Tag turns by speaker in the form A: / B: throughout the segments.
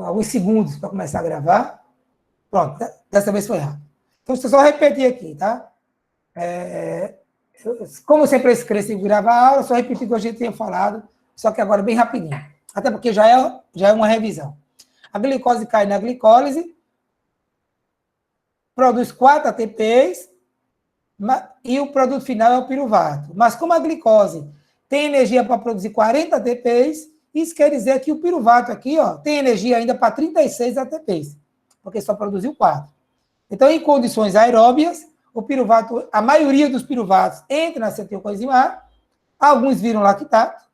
A: alguns segundos para começar a gravar. Pronto, dessa vez foi errado. Então, deixa eu só repetir aqui, tá? Como eu sempre esqueci de gravar a aula, só repetir o que a gente tinha falado, só que agora bem rapidinho. Até porque já é uma revisão. A glicose cai na glicólise, produz 4 ATPs, e o produto final é o piruvato. Mas como a glicose tem energia para produzir 40 ATPs, isso quer dizer que o piruvato aqui, ó, tem energia ainda para 36 ATPs, porque só produziu 4. Então, em condições aeróbias, o piruvato, a maioria dos piruvatos entra na acetilcoenzima A, alguns viram lactato,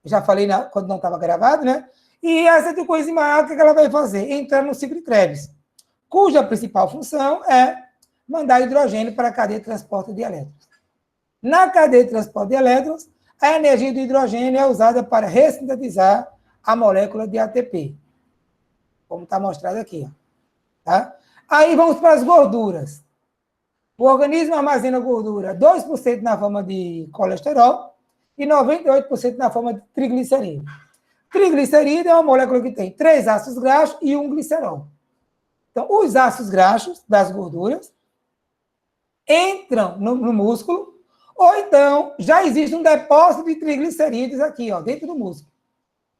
A: já falei quando não estava gravado, né? E a acetilcoenzima A, o que ela vai fazer? Entrar no ciclo de Krebs, cuja principal função é mandar hidrogênio para a cadeia de transporte de elétrons. Na cadeia de transporte de elétrons, a energia do hidrogênio é usada para ressintetizar a molécula de ATP, como está mostrado aqui. Ó. Tá? Aí vamos para as gorduras. O organismo armazena gordura 2% na forma de colesterol e 98% na forma de triglicerídeo. Triglicerídeo é uma molécula que tem 3 ácidos graxos e 1 glicerol. Então, os ácidos graxos das gorduras entram no músculo, ou então já existe um depósito de triglicerídeos aqui, ó, dentro do músculo.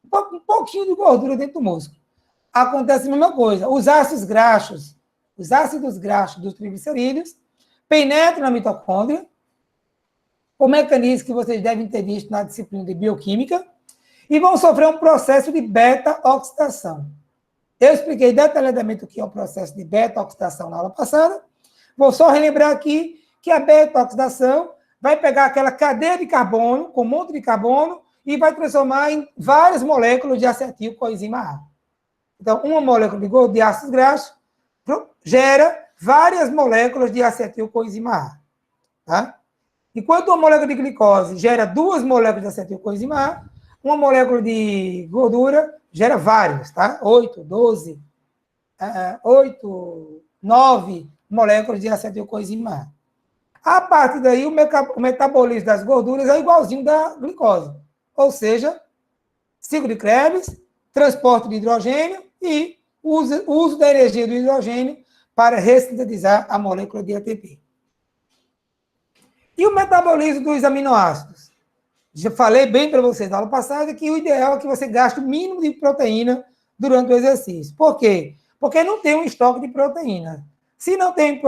A: Um pouquinho de gordura dentro do músculo. Acontece a mesma coisa. Os ácidos graxos dos triglicerídeos penetram na mitocôndria, o mecanismo que vocês devem ter visto na disciplina de bioquímica, e vão sofrer um processo de beta-oxidação. Eu expliquei detalhadamente o que é o processo de beta-oxidação na aula passada. Vou só relembrar aqui que a beta-oxidação vai pegar aquela cadeia de carbono, com um monte de carbono, e vai transformar em várias moléculas de acetilcoenzima A. Então, uma molécula de ácidos graxos gera várias moléculas de acetilcoenzima A. Tá? Enquanto uma molécula de glicose gera 2 moléculas de acetilcoenzima A, uma molécula de gordura gera vários, tá? 8, 9 moléculas de acetilcoenzima A. A partir daí, o metabolismo das gorduras é igualzinho da glicose. Ou seja, ciclo de Krebs, transporte de hidrogênio e uso da energia do hidrogênio para ressintetizar a molécula de ATP. E o metabolismo dos aminoácidos? Já falei bem para vocês na aula passada que o ideal é que você gaste o mínimo de proteína durante o exercício. Por quê? Porque não tem um estoque de proteína. Se não tem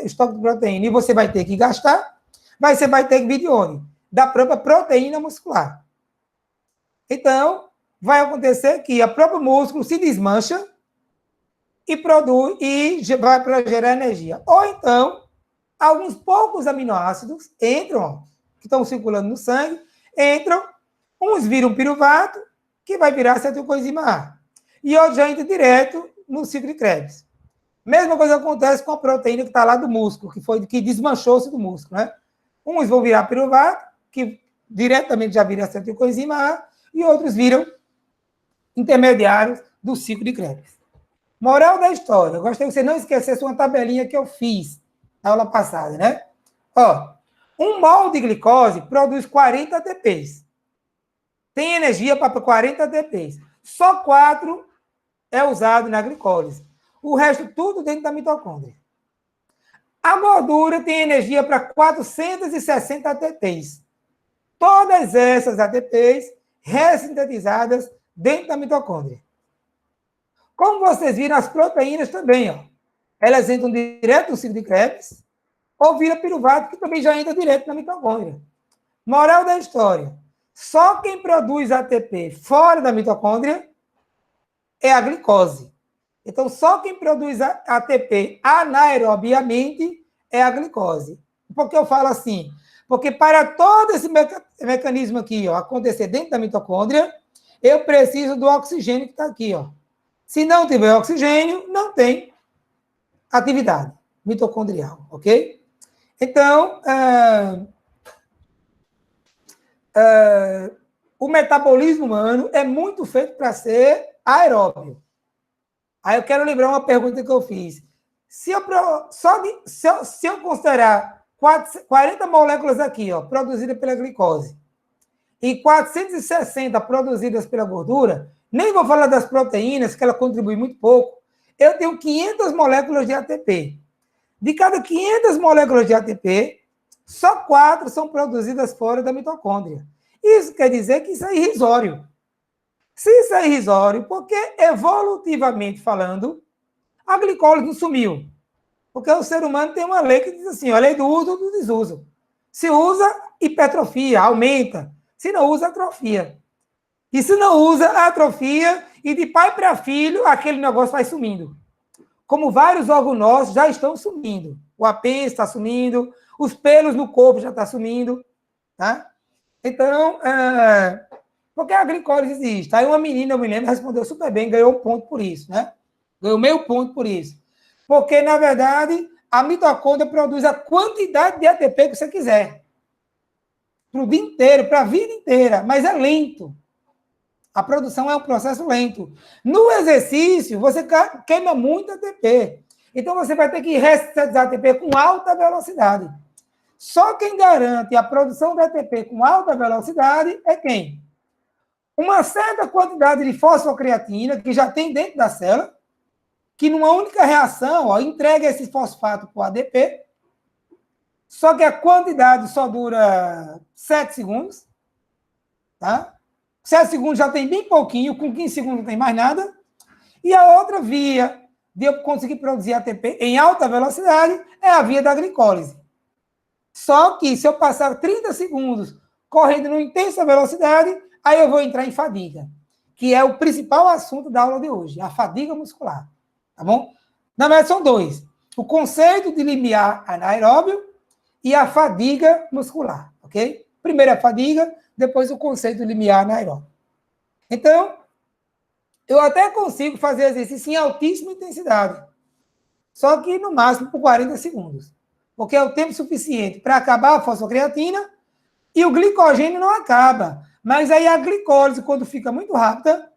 A: estoque de proteína e você vai ter que gastar, você vai ter que vir de onde? Da própria proteína muscular. Então, vai acontecer que a própria músculo se desmancha e produz e vai para gerar energia. Ou então, alguns poucos aminoácidos entram, que estão circulando no sangue, entram, uns viram piruvato, que vai virar acetilcoenzima A, e outros já entram direto no ciclo de Krebs. Mesma coisa acontece com a proteína que está lá do músculo, que desmanchou-se do músculo, né? Uns vão virar piruvato, que diretamente já vira acetilcoenzima A, e outros viram intermediários do ciclo de Krebs. Moral da história, eu gostaria que você não esquecesse uma tabelinha que eu fiz na aula passada, né? Ó, 1 mol de glicose produz 40 ATPs. Tem energia para 40 ATPs. Só 4 é usado na glicólise. O resto tudo dentro da mitocôndria. A gordura tem energia para 460 ATPs. Todas essas ATPs ressintetizadas dentro da mitocôndria. Como vocês viram, as proteínas também, ó. Elas entram direto no ciclo de Krebs, ou vira piruvato, que também já entra direto na mitocôndria. Moral da história. Só quem produz ATP fora da mitocôndria é a glicose. Então, só quem produz ATP anaerobiamente é a glicose. Por que eu falo assim? Porque para todo esse mecanismo aqui, ó, acontecer dentro da mitocôndria, eu preciso do oxigênio que está aqui, ó. Se não tiver oxigênio, não tem atividade mitocondrial, ok? Então, o metabolismo humano é muito feito para ser aeróbio. Aí eu quero lembrar uma pergunta que eu fiz. Se eu considerar 40 moléculas aqui, ó, produzidas pela glicose, e 460 produzidas pela gordura, Nem vou falar das proteínas, que ela contribui muito pouco. Eu tenho 500 moléculas de ATP. De cada 500 moléculas de ATP, só 4 são produzidas fora da mitocôndria. Isso quer dizer que isso é irrisório. Se isso é irrisório, porque evolutivamente falando, a glicólise não sumiu. Porque o ser humano tem uma lei que diz assim, a lei do uso ou do desuso. Se usa, hipertrofia, aumenta. Se não usa, atrofia. E se não usa, atrofia, e de pai para filho, aquele negócio vai sumindo. Como vários órgãos nossos já estão sumindo. O apêndice está sumindo, os pelos no corpo já estão sumindo. Tá? Então, porque a glicólise existe. Aí uma menina, eu me lembro, respondeu super bem, ganhou um ponto por isso, né? Ganhou meio ponto por isso. Porque, na verdade, a mitocôndria produz a quantidade de ATP que você quiser. Para o dia inteiro, para a vida inteira. Mas é lento. A produção é um processo lento. No exercício, você queima muito ATP. Então, você vai ter que ressetar ATP com alta velocidade. Só quem garante a produção de ATP com alta velocidade é quem? Uma certa quantidade de fosfocreatina, que já tem dentro da célula, que numa única reação, entrega esse fosfato para o ADP, só que a quantidade só dura 7 segundos, tá? 7 segundos já tem bem pouquinho, com 15 segundos não tem mais nada. E a outra via de eu conseguir produzir ATP em alta velocidade é a via da glicólise. Só que se eu passar 30 segundos correndo numa intensa velocidade, aí eu vou entrar em fadiga, que é o principal assunto da aula de hoje, a fadiga muscular. Tá bom? Na verdade, são dois. O conceito de limiar anaeróbio e a fadiga muscular, ok? Primeiro a fadiga, depois o conceito de limiar anaeróbio. Então, eu até consigo fazer exercício em altíssima intensidade, só que no máximo por 40 segundos, porque é o tempo suficiente para acabar a fosfocreatina e o glicogênio não acaba. Mas aí a glicólise, quando fica muito rápida,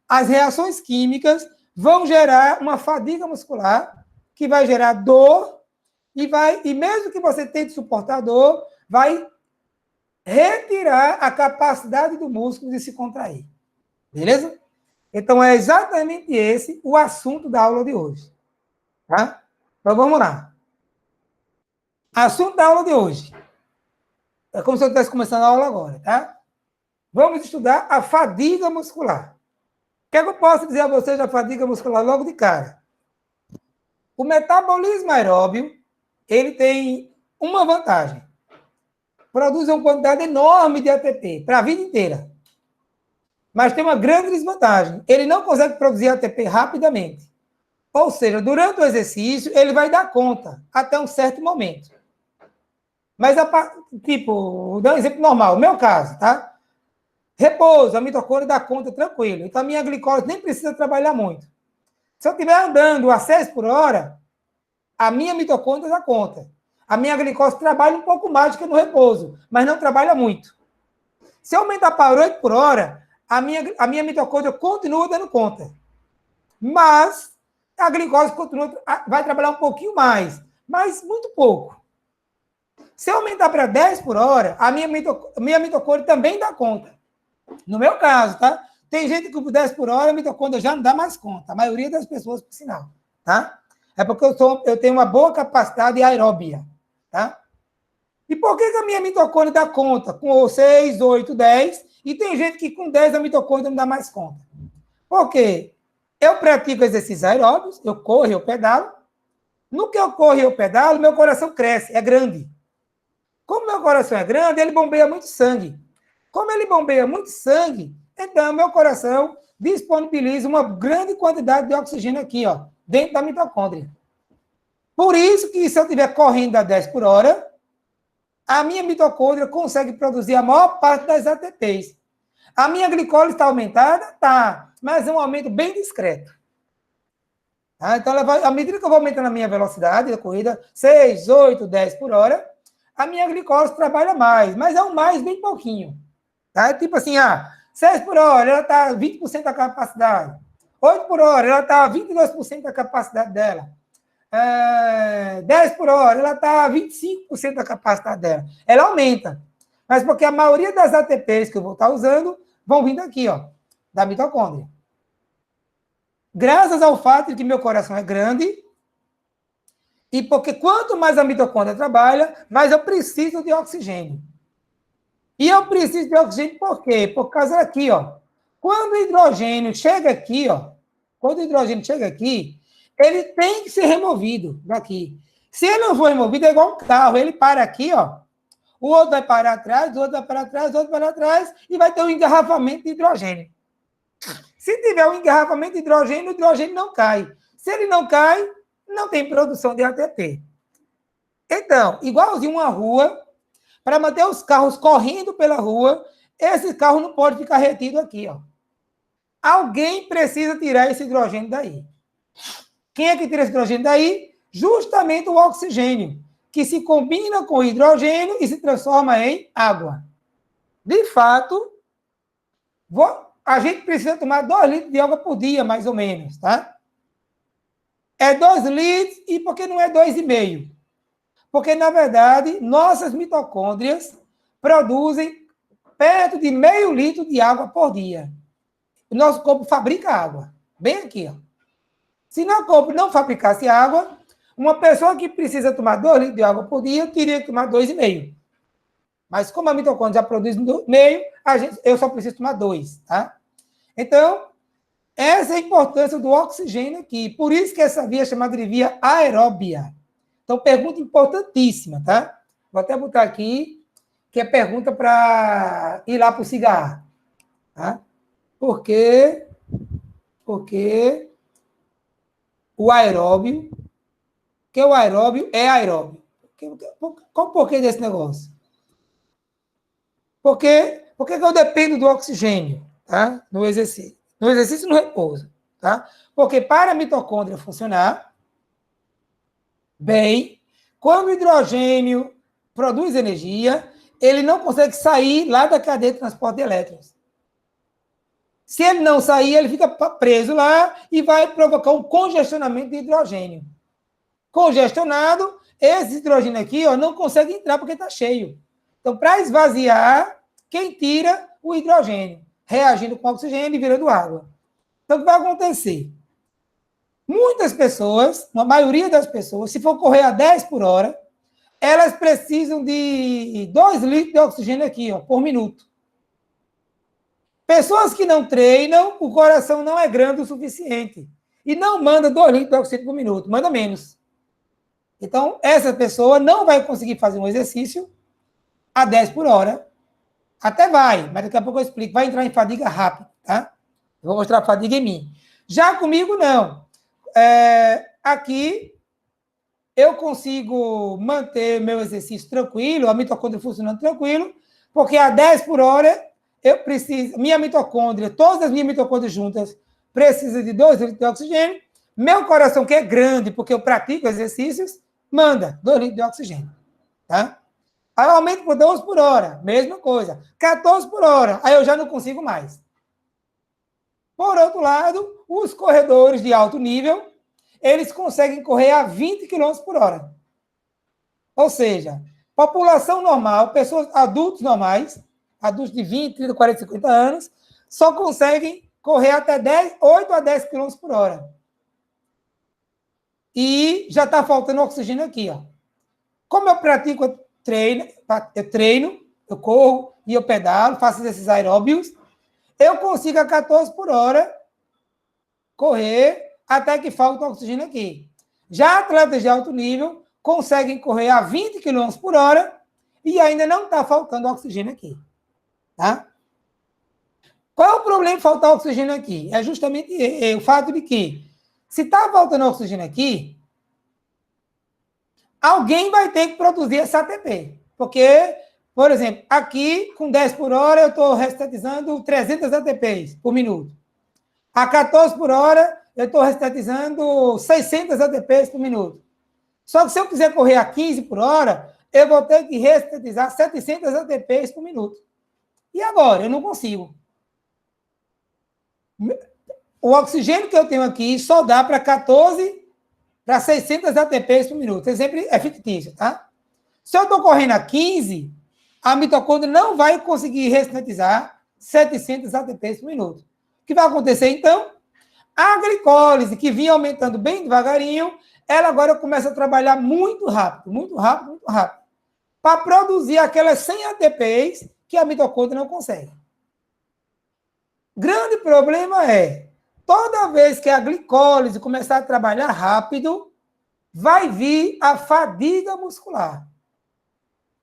A: as reações químicas vão gerar uma fadiga muscular, que vai gerar dor, e mesmo que você tente suportar a dor, vai retirar a capacidade do músculo de se contrair. Beleza? Então, é exatamente esse o assunto da aula de hoje. Tá? Então, vamos lá. Assunto da aula de hoje. É como se eu estivesse começando a aula agora, tá? Vamos estudar a fadiga muscular. O que é que eu posso dizer a vocês da fadiga muscular logo de cara? O metabolismo aeróbio, ele tem uma vantagem. Produz uma quantidade enorme de ATP para a vida inteira. Mas tem uma grande desvantagem. Ele não consegue produzir ATP rapidamente. Ou seja, durante o exercício, ele vai dar conta até um certo momento. Mas, vou dar um exemplo normal. O meu caso, tá? Repouso, a mitocôndria dá conta tranquilo. Então, a minha glicose nem precisa trabalhar muito. Se eu estiver andando a 6 por hora, a minha mitocôndria dá conta. A minha glicose trabalha um pouco mais do que no repouso, mas não trabalha muito. Se eu aumentar para 8 por hora, a minha mitocôndria continua dando conta. Mas a glicose vai trabalhar um pouquinho mais, mas muito pouco. Se eu aumentar para 10 por hora, a minha mitocôndria também dá conta. No meu caso, tá? Tem gente que com 10 por hora a mitocôndria já não dá mais conta. A maioria das pessoas, por sinal, tá? É porque eu tenho uma boa capacidade aeróbia, tá? E por que a minha mitocôndria dá conta? Com 6, 8, 10, e tem gente que com 10 a mitocôndria não dá mais conta. Por quê? Eu pratico exercícios aeróbios, eu corro e eu pedalo. No que eu corro e eu pedalo, meu coração cresce, é grande. Como meu coração é grande, ele bombeia muito sangue. Como ele bombeia muito sangue, então meu coração disponibiliza uma grande quantidade de oxigênio aqui, ó, dentro da mitocôndria. Por isso que se eu estiver correndo a 10 por hora, a minha mitocôndria consegue produzir a maior parte das ATPs. A minha glicose está aumentada? Tá, mas é um aumento bem discreto. Tá? Então, à medida que eu vou aumentando a minha velocidade da corrida, 6, 8, 10 por hora, a minha glicose trabalha mais, mas é um mais bem pouquinho. Tá? Tipo assim, 6 por hora, ela está 20% da capacidade. 8 por hora, ela está 22% da capacidade dela. 10 por hora, ela está 25% da capacidade dela. Ela aumenta. Mas porque a maioria das ATPs que eu vou estar usando vão vir daqui, ó, da mitocôndria. Graças ao fato de que meu coração é grande, e porque quanto mais a mitocôndria trabalha, mais eu preciso de oxigênio. E eu preciso de oxigênio por quê? Por causa daqui, ó. Quando o hidrogênio chega aqui, ó, quando o hidrogênio chega aqui, ele tem que ser removido daqui. Se ele não for removido, é igual um carro, ele para aqui, ó, o outro vai parar atrás, o outro vai parar atrás, o outro vai parar atrás, e vai ter um engarrafamento de hidrogênio. Se tiver um engarrafamento de hidrogênio, o hidrogênio não cai. Se ele não cai, não tem produção de ATP. Então, igualzinho uma rua, para manter os carros correndo pela rua, esse carro não pode ficar retido aqui, ó. Alguém precisa tirar esse hidrogênio daí. Quem é que tira esse hidrogênio daí? Justamente o oxigênio, que se combina com o hidrogênio e se transforma em água. De fato, a gente precisa tomar 2 litros de água por dia, mais ou menos, tá? É 2 litros, e por que não é 2,5? Porque, na verdade, nossas mitocôndrias produzem perto de meio litro de água por dia. O nosso corpo fabrica água. Bem aqui, ó. Se nosso corpo não fabricasse água, uma pessoa que precisa tomar 2 litros de água por dia, teria que tomar 2,5. Mas como a mitocôndria já produz meio, eu só preciso tomar 2, tá? Então, essa é a importância do oxigênio aqui. Por isso que essa via é chamada de via aeróbia. Então, pergunta importantíssima, tá? Vou até botar aqui, que é pergunta para ir lá para o cigarro. Tá? Porque o aeróbio, que o aeróbio é aeróbio. Qual o porquê desse negócio? Por que eu dependo do oxigênio, tá? No exercício. No exercício e no repouso, tá? Porque para a mitocôndria funcionar bem, quando o hidrogênio produz energia, ele não consegue sair lá da cadeia de transporte de elétrons. Se ele não sair, ele fica preso lá e vai provocar um congestionamento de hidrogênio. Congestionado, esse hidrogênio aqui, ó, não consegue entrar porque está cheio. Então, para esvaziar, quem tira? O hidrogênio, reagindo com o oxigênio e virando água. Então, o que vai acontecer? Muitas pessoas, a maioria das pessoas, se for correr a 10 por hora, elas precisam de 2 litros de oxigênio aqui, ó, por minuto. Pessoas que não treinam, o coração não é grande o suficiente. E não manda 2 litros de oxigênio por minuto, manda menos. Então, essa pessoa não vai conseguir fazer um exercício a 10 por hora. Até vai, mas daqui a pouco eu explico. Vai entrar em fadiga rápida, tá? Eu vou mostrar a fadiga em mim. Já comigo, não. Aqui, eu consigo manter meu exercício tranquilo, a mitocôndria funcionando tranquilo, porque a 10 por hora, eu preciso, minha mitocôndria, todas as minhas mitocôndrias juntas, precisam de 2 litros de oxigênio. Meu coração, que é grande, porque eu pratico exercícios, manda 2 litros de oxigênio, tá? Aí eu aumento por 12 por hora, mesma coisa. 14 por hora, aí eu já não consigo mais. Por outro lado, os corredores de alto nível, eles conseguem correr a 20 km por hora. Ou seja, população normal, pessoas, adultos normais, adultos de 20, 30, 40, 50 anos, só conseguem correr até 8 a 10 km por hora. E já está faltando oxigênio aqui, ó. Como eu pratico, eu treino, eu corro e eu pedalo, faço esses aeróbios, eu consigo a 14 por hora correr até que falta oxigênio aqui. Já atletas de alto nível conseguem correr a 20 km por hora e ainda não está faltando oxigênio aqui. Tá? Qual é o problema de faltar oxigênio aqui? É justamente o fato de que, se está faltando oxigênio aqui, alguém vai ter que produzir esse ATP. Porque, por exemplo, aqui, com 10 por hora, eu estou restetizando 300 ATPs por minuto. A 14 por hora, eu estou restetizando 600 ATPs por minuto. Só que se eu quiser correr a 15 por hora, eu vou ter que restetizar 700 ATPs por minuto. E agora? Eu não consigo. O oxigênio que eu tenho aqui só dá para 14 para 600 ATPs por minuto. Esse exemplo é fictício, tá? Se eu estou correndo a 15, a mitocôndria não vai conseguir ressintetizar 700 ATPs por minuto. O que vai acontecer, então? A glicólise, que vinha aumentando bem devagarinho, ela agora começa a trabalhar muito rápido, muito rápido, muito rápido, para produzir aquelas 100 ATPs que a mitocôndria não consegue. Grande problema é, toda vez que a glicólise começar a trabalhar rápido, vai vir a fadiga muscular.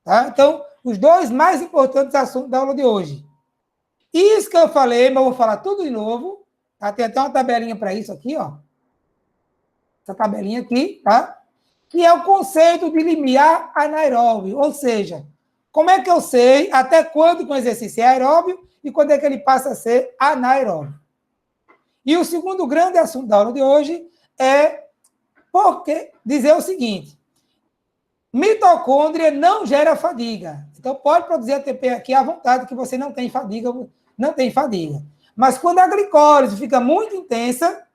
A: Tá? Então, os dois mais importantes assuntos da aula de hoje. Isso que eu falei, mas eu vou falar tudo de novo. Tá? Tem até uma tabelinha para isso aqui, ó. Essa tabelinha aqui, tá? Que é o conceito de limiar anaeróbio. Ou seja, como é que eu sei até quando que um exercício é aeróbio e quando é que ele passa a ser anaeróbio. E o segundo grande assunto da aula de hoje é dizer o seguinte: mitocôndria não gera fadiga. Então, pode produzir ATP aqui à vontade, que você não tem fadiga, não tem fadiga. Mas quando a glicólise fica muito intensa,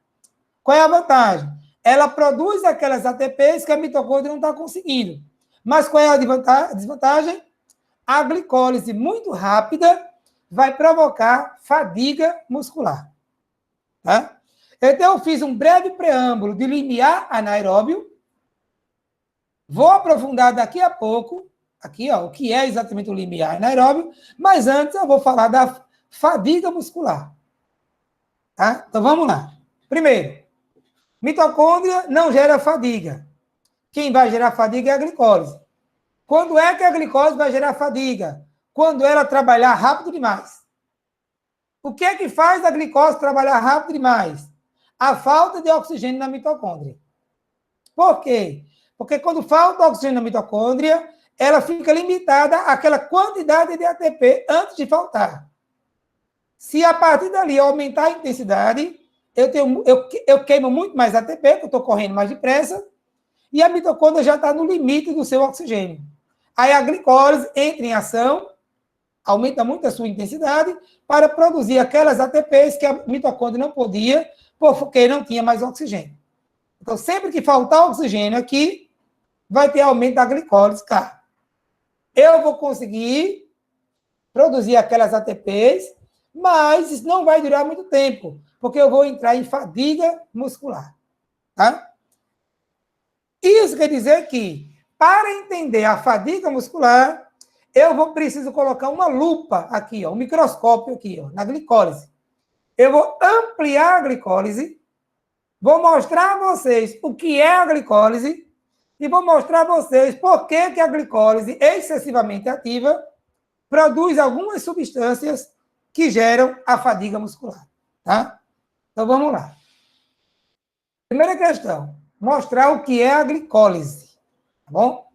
A: qual é a vantagem? Ela produz aquelas ATPs que a mitocôndria não está conseguindo. Mas qual é a desvantagem? A glicólise muito rápida vai provocar fadiga muscular. Tá? Então, eu fiz um breve preâmbulo de limiar anaeróbio. Vou aprofundar daqui a pouco, aqui, ó, o que é exatamente o limiar anaeróbio, mas antes eu vou falar da fadiga muscular. Tá? Então, vamos lá. Primeiro, mitocôndria não gera fadiga. Quem vai gerar fadiga é a glicólise. Quando é que a glicólise vai gerar fadiga? Quando ela trabalhar rápido demais. O que é que faz a glicose trabalhar rápido demais? A falta de oxigênio na mitocôndria. Por quê? Porque quando falta oxigênio na mitocôndria, ela fica limitada àquela quantidade de ATP antes de faltar. Se a partir dali aumentar a intensidade, eu queimo muito mais ATP, porque eu estou correndo mais depressa, e a mitocôndria já está no limite do seu oxigênio. Aí a glicólise entra em ação, aumenta muito a sua intensidade, para produzir aquelas ATPs que a mitocôndria não podia, porque não tinha mais oxigênio. Então, sempre que faltar oxigênio aqui, vai ter aumento da glicólise, cara. Eu vou conseguir produzir aquelas ATPs, mas isso não vai durar muito tempo, porque eu vou entrar em fadiga muscular. Tá? Isso quer dizer que, para entender a fadiga muscular, eu preciso colocar uma lupa aqui, ó, um microscópio aqui, ó, na glicólise. Eu vou ampliar a glicólise, vou mostrar a vocês o que é a glicólise e vou mostrar a vocês por que a glicólise excessivamente ativa produz algumas substâncias que geram a fadiga muscular. Tá? Então, vamos lá. Primeira questão, mostrar o que é a glicólise. Tá bom?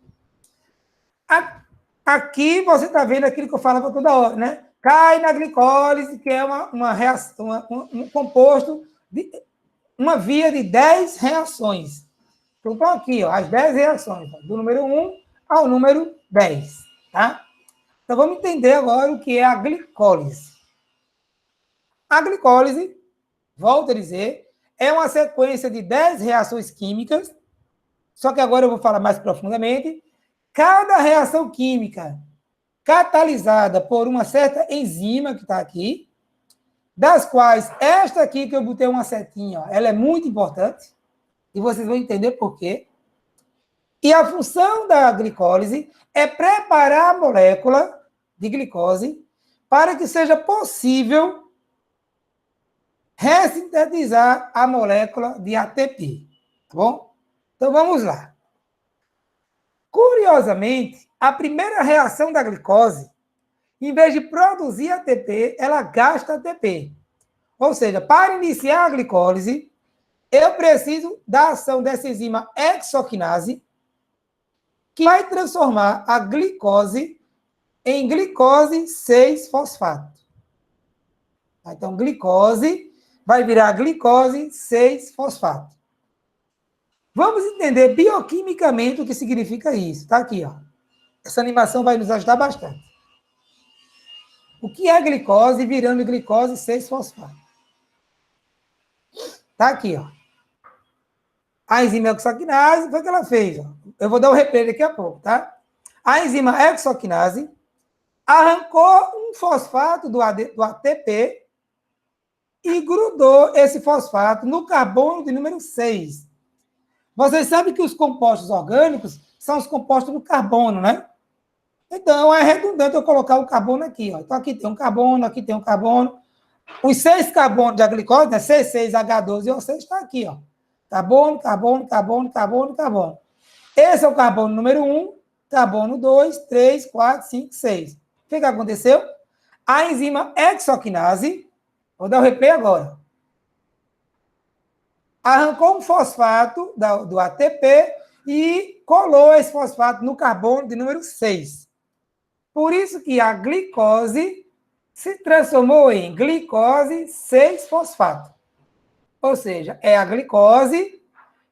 A: Aqui você está vendo aquilo que eu falava toda hora, né? Cai na glicólise, que é uma reação, um composto, uma via de 10 reações. Então, estão aqui, ó, as 10 reações, ó, do número 1 ao número 10. Tá? Então, vamos entender agora o que é a glicólise. A glicólise, volto a dizer, é uma sequência de 10 reações químicas, só que agora eu vou falar mais profundamente. Cada reação química catalisada por uma certa enzima que está aqui, das quais esta aqui que eu botei uma setinha, ó, ela é muito importante, e vocês vão entender por quê. E a função da glicólise é preparar a molécula de glicose para que seja possível ressintetizar a molécula de ATP. Tá bom? Então, vamos lá. Curiosamente, a primeira reação da glicose, em vez de produzir ATP, ela gasta ATP. Ou seja, para iniciar a glicólise, eu preciso da ação dessa enzima hexoquinase, que vai transformar a glicose em glicose 6-fosfato. Então, glicose vai virar glicose 6-fosfato. Vamos entender bioquimicamente o que significa isso. Está aqui, ó. Essa animação vai nos ajudar bastante. O que é glicose virando glicose 6-fosfato? Está aqui, ó. A enzima hexoquinase, foi o que ela fez, ó. Eu vou dar um replay daqui a pouco, tá? A enzima hexoquinase arrancou um fosfato do ATP e grudou esse fosfato no carbono de número 6. Vocês sabem que os compostos orgânicos são os compostos do carbono, né? Então, é redundante eu colocar o carbono aqui. Ó. Então, aqui tem um carbono, aqui tem um carbono. Os 6 carbonos da glicose, né? C6H12 e O6 está aqui. Ó. Carbono, carbono, carbono, carbono, carbono. Esse é o carbono número 1, carbono 2, 3, 4, 5, 6. O que aconteceu? A enzima hexoquinase, vou dar o replay agora, arrancou um fosfato do ATP e colou esse fosfato no carbono de número 6. Por isso que a glicose se transformou em glicose 6-fosfato. Ou seja, é a glicose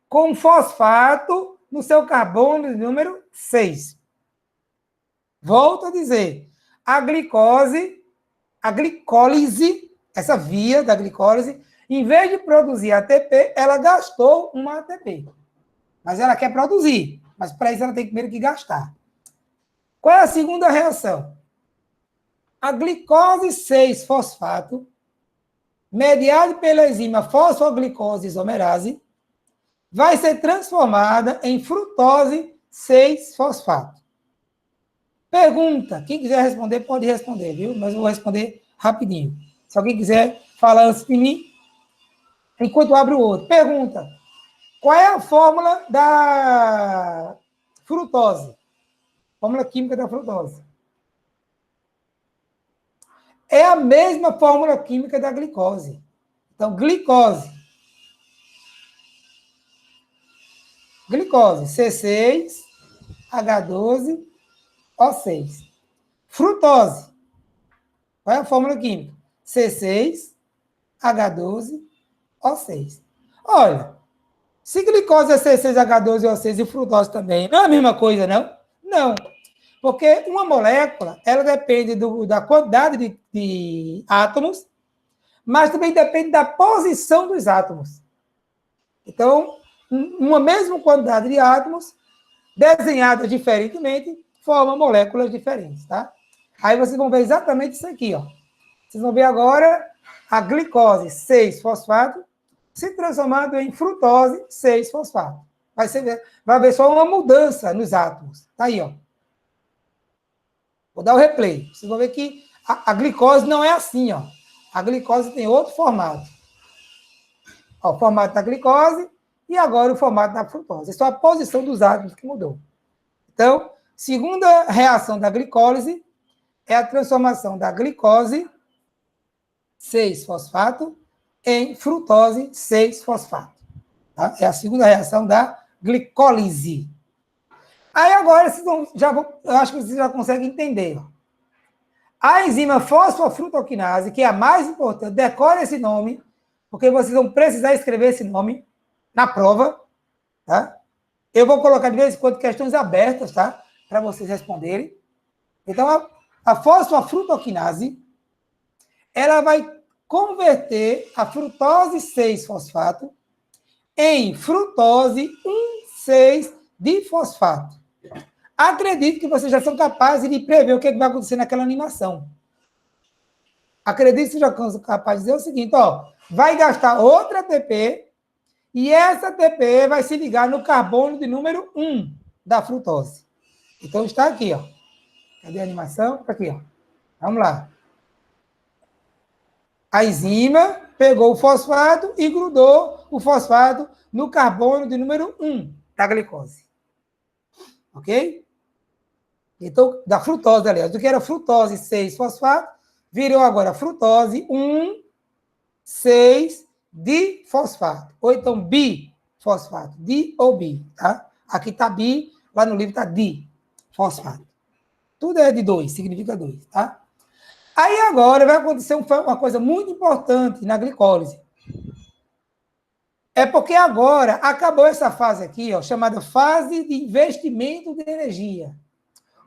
A: com fosfato no seu carbono de número 6. Volto a dizer, a glicólise, essa via da glicólise, em vez de produzir ATP, ela gastou uma ATP. Mas ela quer produzir, mas para isso ela tem primeiro que gastar. Qual é a segunda reação? A glicose 6-fosfato, mediada pela enzima fosfoglicose isomerase, vai ser transformada em frutose 6-fosfato. Pergunta. Quem quiser responder, pode responder, viu? Mas eu vou responder rapidinho. Se alguém quiser falar antes de mim, enquanto eu abro o outro. Pergunta. Qual é a fórmula da frutose? Fórmula química da frutose. É a mesma fórmula química da glicose. Então, glicose, C6, H12, O6. Frutose. Qual é a fórmula química? C6, H12, O6. Olha, se glicose é C6, H12, O6 e frutose também, não é a mesma coisa, não? Não. Porque uma molécula, ela depende da quantidade de átomos, mas também depende da posição dos átomos. Então, uma mesma quantidade de átomos, desenhadas diferentemente, formam moléculas diferentes, tá? Aí vocês vão ver exatamente isso aqui, ó. Vocês vão ver agora a glicose 6-fosfato se transformando em frutose 6-fosfato. Vai ver só uma mudança nos átomos. Tá aí, ó. Vou dar o replay. Vocês vão ver que a glicose não é assim, ó. A glicose tem outro formato. Ó, o formato da glicose e agora o formato da frutose. É só a posição dos átomos que mudou. Então, segunda reação da glicólise é a transformação da glicose 6-fosfato em frutose 6-fosfato. Tá? É a segunda reação da glicólise. Aí agora, eu acho que vocês já conseguem entender. Ó. A enzima fosfofrutoquinase, que é a mais importante, decore esse nome, porque vocês vão precisar escrever esse nome na prova. Tá? Eu vou colocar de vez em quando questões abertas, tá? Para vocês responderem. Então, a fosfofrutoquinase, ela vai converter a frutose 6-fosfato em frutose 1,6-difosfato. Acredito que vocês já são capazes de prever o que vai acontecer naquela animação. Acredito que vocês já são capazes de dizer o seguinte, ó, vai gastar outra ATP e essa ATP vai se ligar no carbono de número 1 da frutose. Então, está aqui, ó. Cadê a animação? Está aqui, ó. Vamos lá. A enzima pegou o fosfato e grudou o fosfato no carbono de número 1 da glicose. Ok? Então, da frutose, aliás, do que era frutose 6-fosfato, virou agora frutose 1,6-difosfato. Ou então bifosfato. Di ou bi, tá? Aqui está bi, lá no livro está difosfato. Tudo é de 2, significa 2, tá? Aí agora vai acontecer uma coisa muito importante na glicólise. É porque agora acabou essa fase aqui, ó, chamada fase de investimento de energia.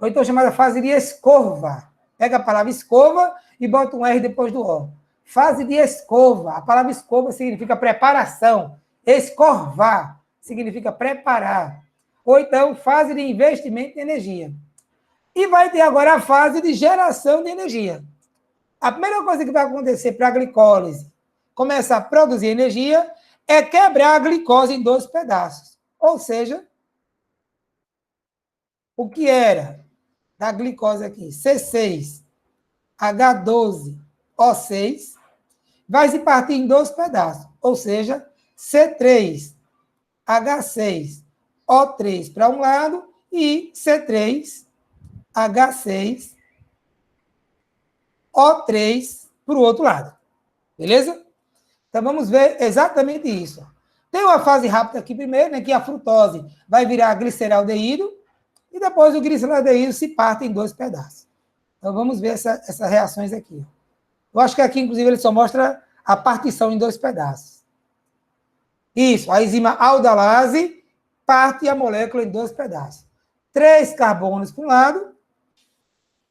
A: Ou então chamada fase de escova. Pega a palavra escova e bota um R depois do O. Fase de escova. A palavra escova significa preparação. Escorvar significa preparar. Ou então fase de investimento de energia. E vai ter agora a fase de geração de energia. A primeira coisa que vai acontecer para a glicólise, começar a produzir energia, é quebrar a glicose em 2 pedaços. Ou seja, o que era da glicose aqui? C6H12O6 vai se partir em 2 pedaços. Ou seja, C3H6O3 para um lado e C3H6O3 para o outro lado. Beleza? Então, vamos ver exatamente isso. Tem uma fase rápida aqui primeiro, né, que a frutose vai virar gliceraldeído, e depois o gliceraldeído se parte em 2 pedaços. Então, vamos ver essas reações aqui. Eu acho que aqui, inclusive, ele só mostra a partição em 2 pedaços. Isso, a enzima aldolase parte a molécula em 2 pedaços. 3 carbonos para um lado,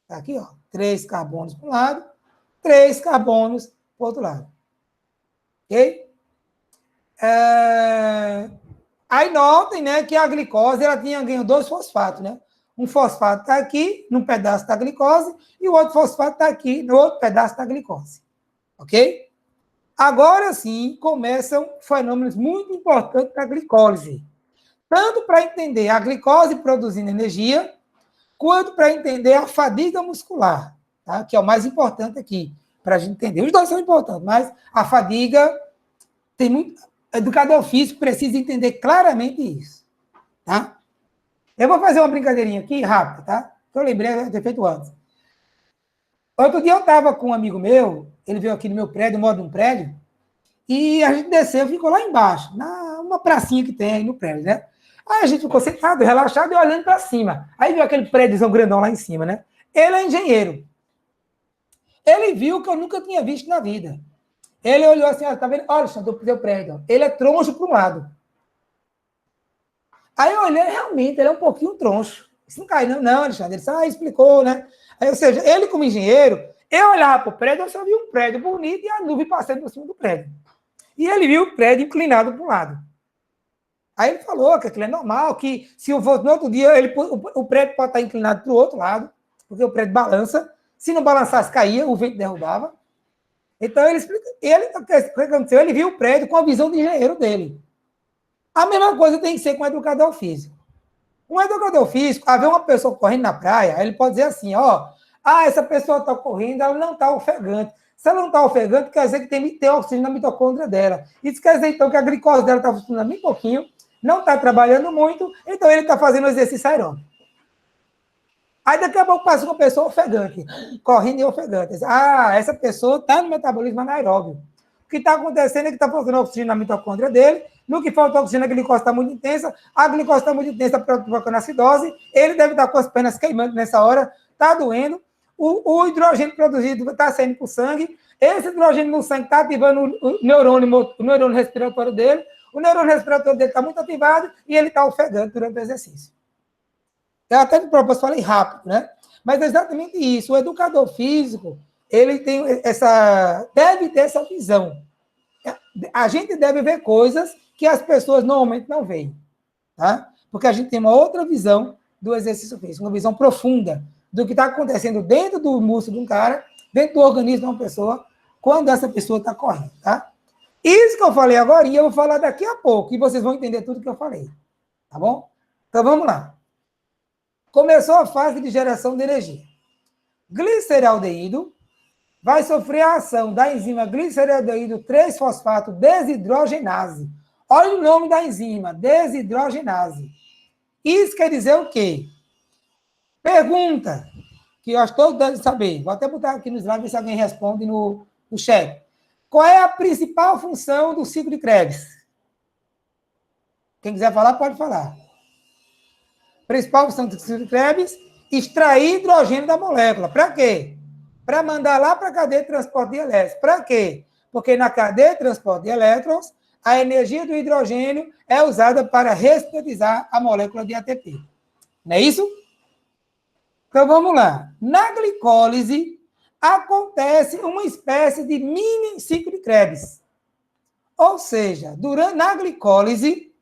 A: tá aqui, ó, 3 carbonos para um lado, 3 carbonos para o outro lado. Ok? Aí notem, né, que a glicose ela tinha ganho 2 fosfatos, né? Um fosfato está aqui, num pedaço da glicose, e o outro fosfato está aqui, no outro pedaço da glicose. Ok? Agora sim, começam fenômenos muito importantes para a glicólise. Tanto para entender a glicose produzindo energia, quanto para entender a fadiga muscular, tá? Que é o mais importante aqui, para a gente entender. Os dois são importantes, mas a fadiga tem muito... O educador físico precisa entender claramente isso, tá? Eu vou fazer uma brincadeirinha aqui, rápida, tá? Que eu lembrei de ter feito antes. Outro dia eu estava com um amigo meu, ele veio aqui no meu prédio, eu moro num prédio, e a gente desceu, ficou lá embaixo, numa pracinha que tem aí no prédio, né? Aí a gente ficou sentado, relaxado e olhando para cima. Aí viu aquele prédiozão grandão lá em cima, né? Ele é engenheiro. Ele viu que eu nunca tinha visto na vida. Ele olhou assim, ó, tá vendo? Olha, Alexandre, o teu prédio. Ele é troncho para um lado. Aí eu olhei, realmente, ele é um pouquinho troncho. Isso não cai, não, Alexandre. Ele só explicou, né? Aí, ou seja, ele como engenheiro, eu olhava para o prédio, eu só vi um prédio bonito e a nuvem passando por cima do prédio. E ele viu o prédio inclinado para um lado. Aí ele falou que aquilo é normal, que se eu for no outro dia, o prédio pode estar inclinado para o outro lado, porque o prédio balança. Se não balançasse, caía, o vento derrubava. Então, ele explica. O que aconteceu? Ele viu o prédio com a visão de engenheiro dele. A mesma coisa tem que ser com o educador físico. Um educador físico, a ver uma pessoa correndo na praia, ele pode dizer assim, ó, essa pessoa está correndo, ela não está ofegante. Se ela não está ofegante, quer dizer que tem oxigênio na mitocôndria dela. Isso quer dizer, então, que a glicose dela está funcionando bem pouquinho, não está trabalhando muito, então ele está fazendo o exercício aeróbico. Aí daqui a pouco passa uma pessoa ofegante, correndo e ofegante. Essa pessoa está no metabolismo anaeróbio. O que está acontecendo é que está faltando oxigênio na mitocôndria dele, no que falta oxigênio, a glicose está muito intensa, a glicose está muito intensa, provocando acidose, ele deve estar com as pernas queimando nessa hora, está doendo, o hidrogênio produzido está saindo para o sangue, esse hidrogênio no sangue está ativando o neurônio respiratório dele, o neurônio respiratório dele está muito ativado e ele está ofegante durante o exercício. Eu até de propósito falei rápido, né? Mas é exatamente isso. O educador físico, ele deve ter essa visão. A gente deve ver coisas que as pessoas normalmente não veem, tá? Porque a gente tem uma outra visão do exercício físico, uma visão profunda do que está acontecendo dentro do músculo de um cara, dentro do organismo de uma pessoa, quando essa pessoa está correndo, tá? Isso que eu falei agora, eu vou falar daqui a pouco, e vocês vão entender tudo que eu falei, tá bom? Então, vamos lá. Começou a fase de geração de energia. Gliceraldeído vai sofrer a ação da enzima gliceraldeído 3-fosfato desidrogenase. Olha o nome da enzima, desidrogenase. Isso quer dizer o quê? Pergunta, que eu acho que todos devem saber. Vou até botar aqui no slide, ver se alguém responde no chat. Qual é a principal função do ciclo de Krebs? Quem quiser falar, pode falar. Principal função do ciclo de Krebs, extrair hidrogênio da molécula. Para quê? Para mandar lá para a cadeia de transporte de elétrons. Para quê? Porque na cadeia de transporte de elétrons, a energia do hidrogênio é usada para ressintetizar a molécula de ATP. Não é isso? Então, vamos lá. Na glicólise, acontece uma espécie de mini ciclo de Krebs. Ou seja, na glicólise,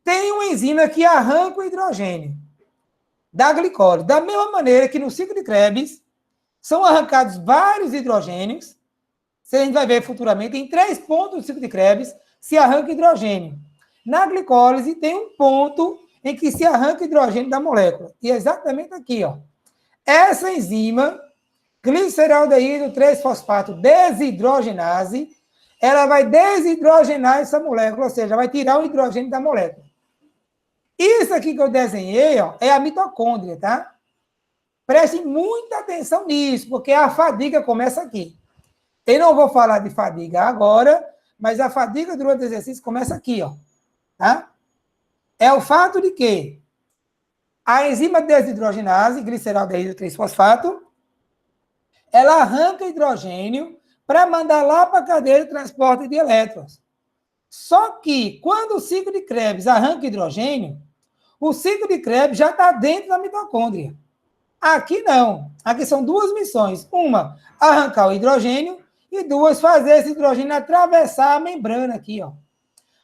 A: tem uma enzima que arranca o hidrogênio da glicólise. Da mesma maneira que no ciclo de Krebs, são arrancados vários hidrogênios a gente vai ver futuramente, em 3 pontos do ciclo de Krebs se arranca hidrogênio. Na glicólise, tem um ponto em que se arranca hidrogênio da molécula. E é exatamente aqui, ó. Essa enzima, gliceraldeído 3-fosfato desidrogenase, ela vai desidrogenar essa molécula, ou seja, vai tirar o hidrogênio da molécula. Isso aqui que eu desenhei, ó, é a mitocôndria, tá? Prestem muita atenção nisso, porque a fadiga começa aqui. Eu não vou falar de fadiga agora, mas a fadiga durante o exercício começa aqui, ó. Tá? É o fato de que a enzima desidrogenase, gliceraldeído 3-fosfato, ela arranca hidrogênio para mandar lá para a cadeia de transporte de elétrons. Só que, quando o ciclo de Krebs arranca hidrogênio, o ciclo de Krebs já está dentro da mitocôndria. Aqui não. Aqui são 2 missões. Uma, arrancar o hidrogênio, e 2, fazer esse hidrogênio atravessar a membrana aqui, ó.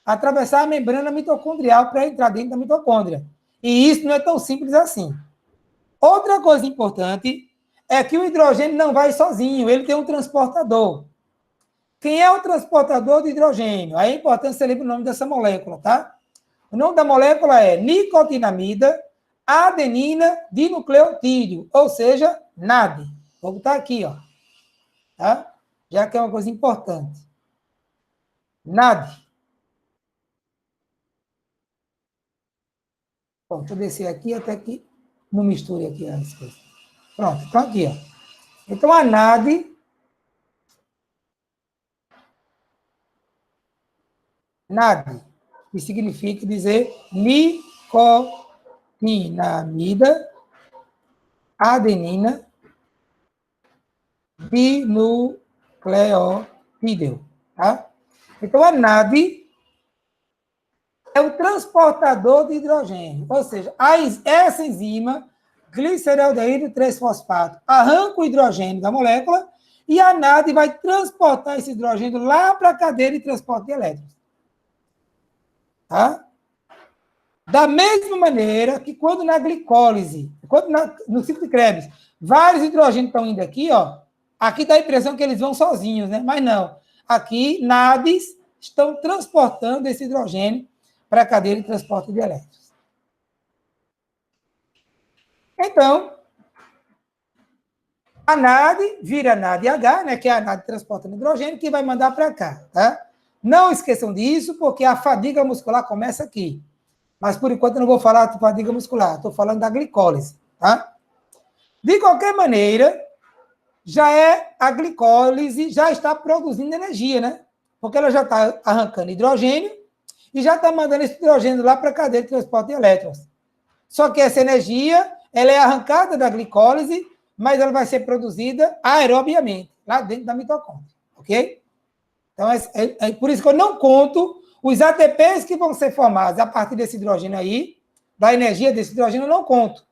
A: Atravessar a membrana mitocondrial para entrar dentro da mitocôndria. E isso não é tão simples assim. Outra coisa importante é que o hidrogênio não vai sozinho, ele tem um transportador. Quem é o transportador de hidrogênio? Aí é importante você lembrar o nome dessa molécula, tá? O nome da molécula é nicotinamida adenina dinucleotídeo, ou seja, NAD. Vou botar aqui, ó. Tá? Já que é uma coisa importante. NAD. Bom, deixa eu descer aqui até que não misture aqui as coisas. Pronto, então aqui, ó. Então, a NAD que significa dizer nicotinamida adenina dinucleotídeo, tá? Então, a NAD é o transportador de hidrogênio, ou seja, essa enzima, gliceraldeído 3-fosfato, arranca o hidrogênio da molécula e a NAD vai transportar esse hidrogênio lá para a cadeia de transporte de elétrons. Tá? Da mesma maneira que quando na glicólise, no ciclo de Krebs, vários hidrogênios estão indo aqui, ó, aqui dá a impressão que eles vão sozinhos, né? Mas não. Aqui, NADs estão transportando esse hidrogênio para a cadeia de transporte de elétrons. Então, a NAD vira NADH, né, que é a NAD transportando hidrogênio, que vai mandar para cá, tá? Não esqueçam disso, porque a fadiga muscular começa aqui. Mas, por enquanto, eu não vou falar de fadiga muscular, estou falando da glicólise, tá? De qualquer maneira, a glicólise já está produzindo energia, né? Porque ela já está arrancando hidrogênio e já está mandando esse hidrogênio lá para a cadeia de transporte de elétrons. Só que essa energia, ela é arrancada da glicólise, mas ela vai ser produzida aerobiamente, lá dentro da mitocôndria, ok? Então, é por isso que eu não conto os ATPs que vão ser formados a partir desse hidrogênio aí, da energia desse hidrogênio, eu não conto,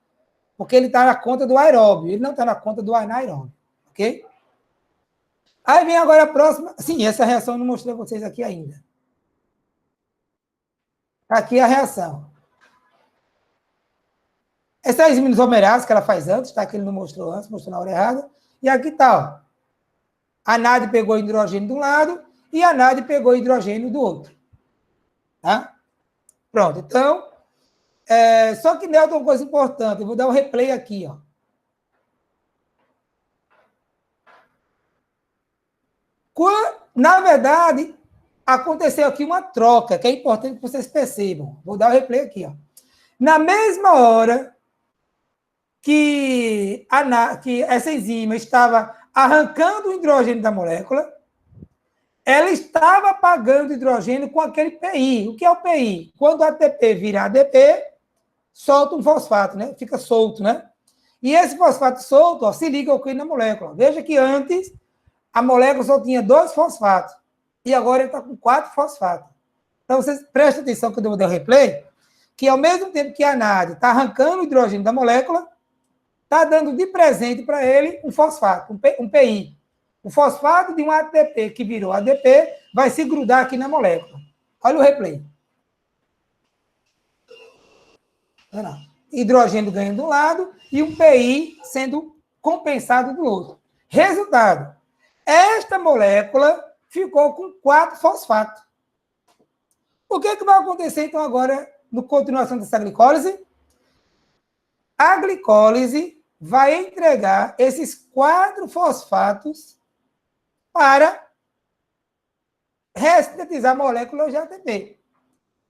A: porque ele está na conta do aeróbio, ele não está na conta do anaeróbio, ok? Aí vem agora a próxima. Sim, essa reação eu não mostrei para vocês aqui ainda. Aqui a reação. Essa é a isomerase que ela faz antes, tá? Que ele não mostrou antes, mostrou na hora errada. E aqui tá, ó. A NAD pegou hidrogênio de um lado e a NAD pegou hidrogênio do outro. Tá? Pronto, então... só que, Nelton, uma coisa importante. Eu vou dar um replay aqui, ó. Na verdade, aconteceu aqui uma troca, que é importante que vocês percebam. Vou dar o replay aqui, ó. Na mesma hora que essa enzima estava arrancando o hidrogênio da molécula, ela estava apagando o hidrogênio com aquele PI. O que é o PI? Quando o ATP vira ADP, solta um fosfato, né? Fica solto, né? E esse fosfato solto, ó, se liga ao que na molécula. Veja que antes a molécula só tinha 2 fosfatos e agora ele está com 4 fosfatos. Então, vocês prestem atenção quando eu vou dar o replay, que ao mesmo tempo que a NAD está arrancando o hidrogênio da molécula, está dando de presente para ele um fosfato, um PI. O fosfato de um ATP que virou ADP vai se grudar aqui na molécula. Olha o replay. Hidrogênio ganhando de um lado e um PI sendo compensado do outro. Resultado. esta molécula ficou com 4 fosfatos. O que vai acontecer, então, agora, na continuação dessa glicólise? A glicólise vai entregar esses 4 fosfatos para ressintetizar a molécula de ATP.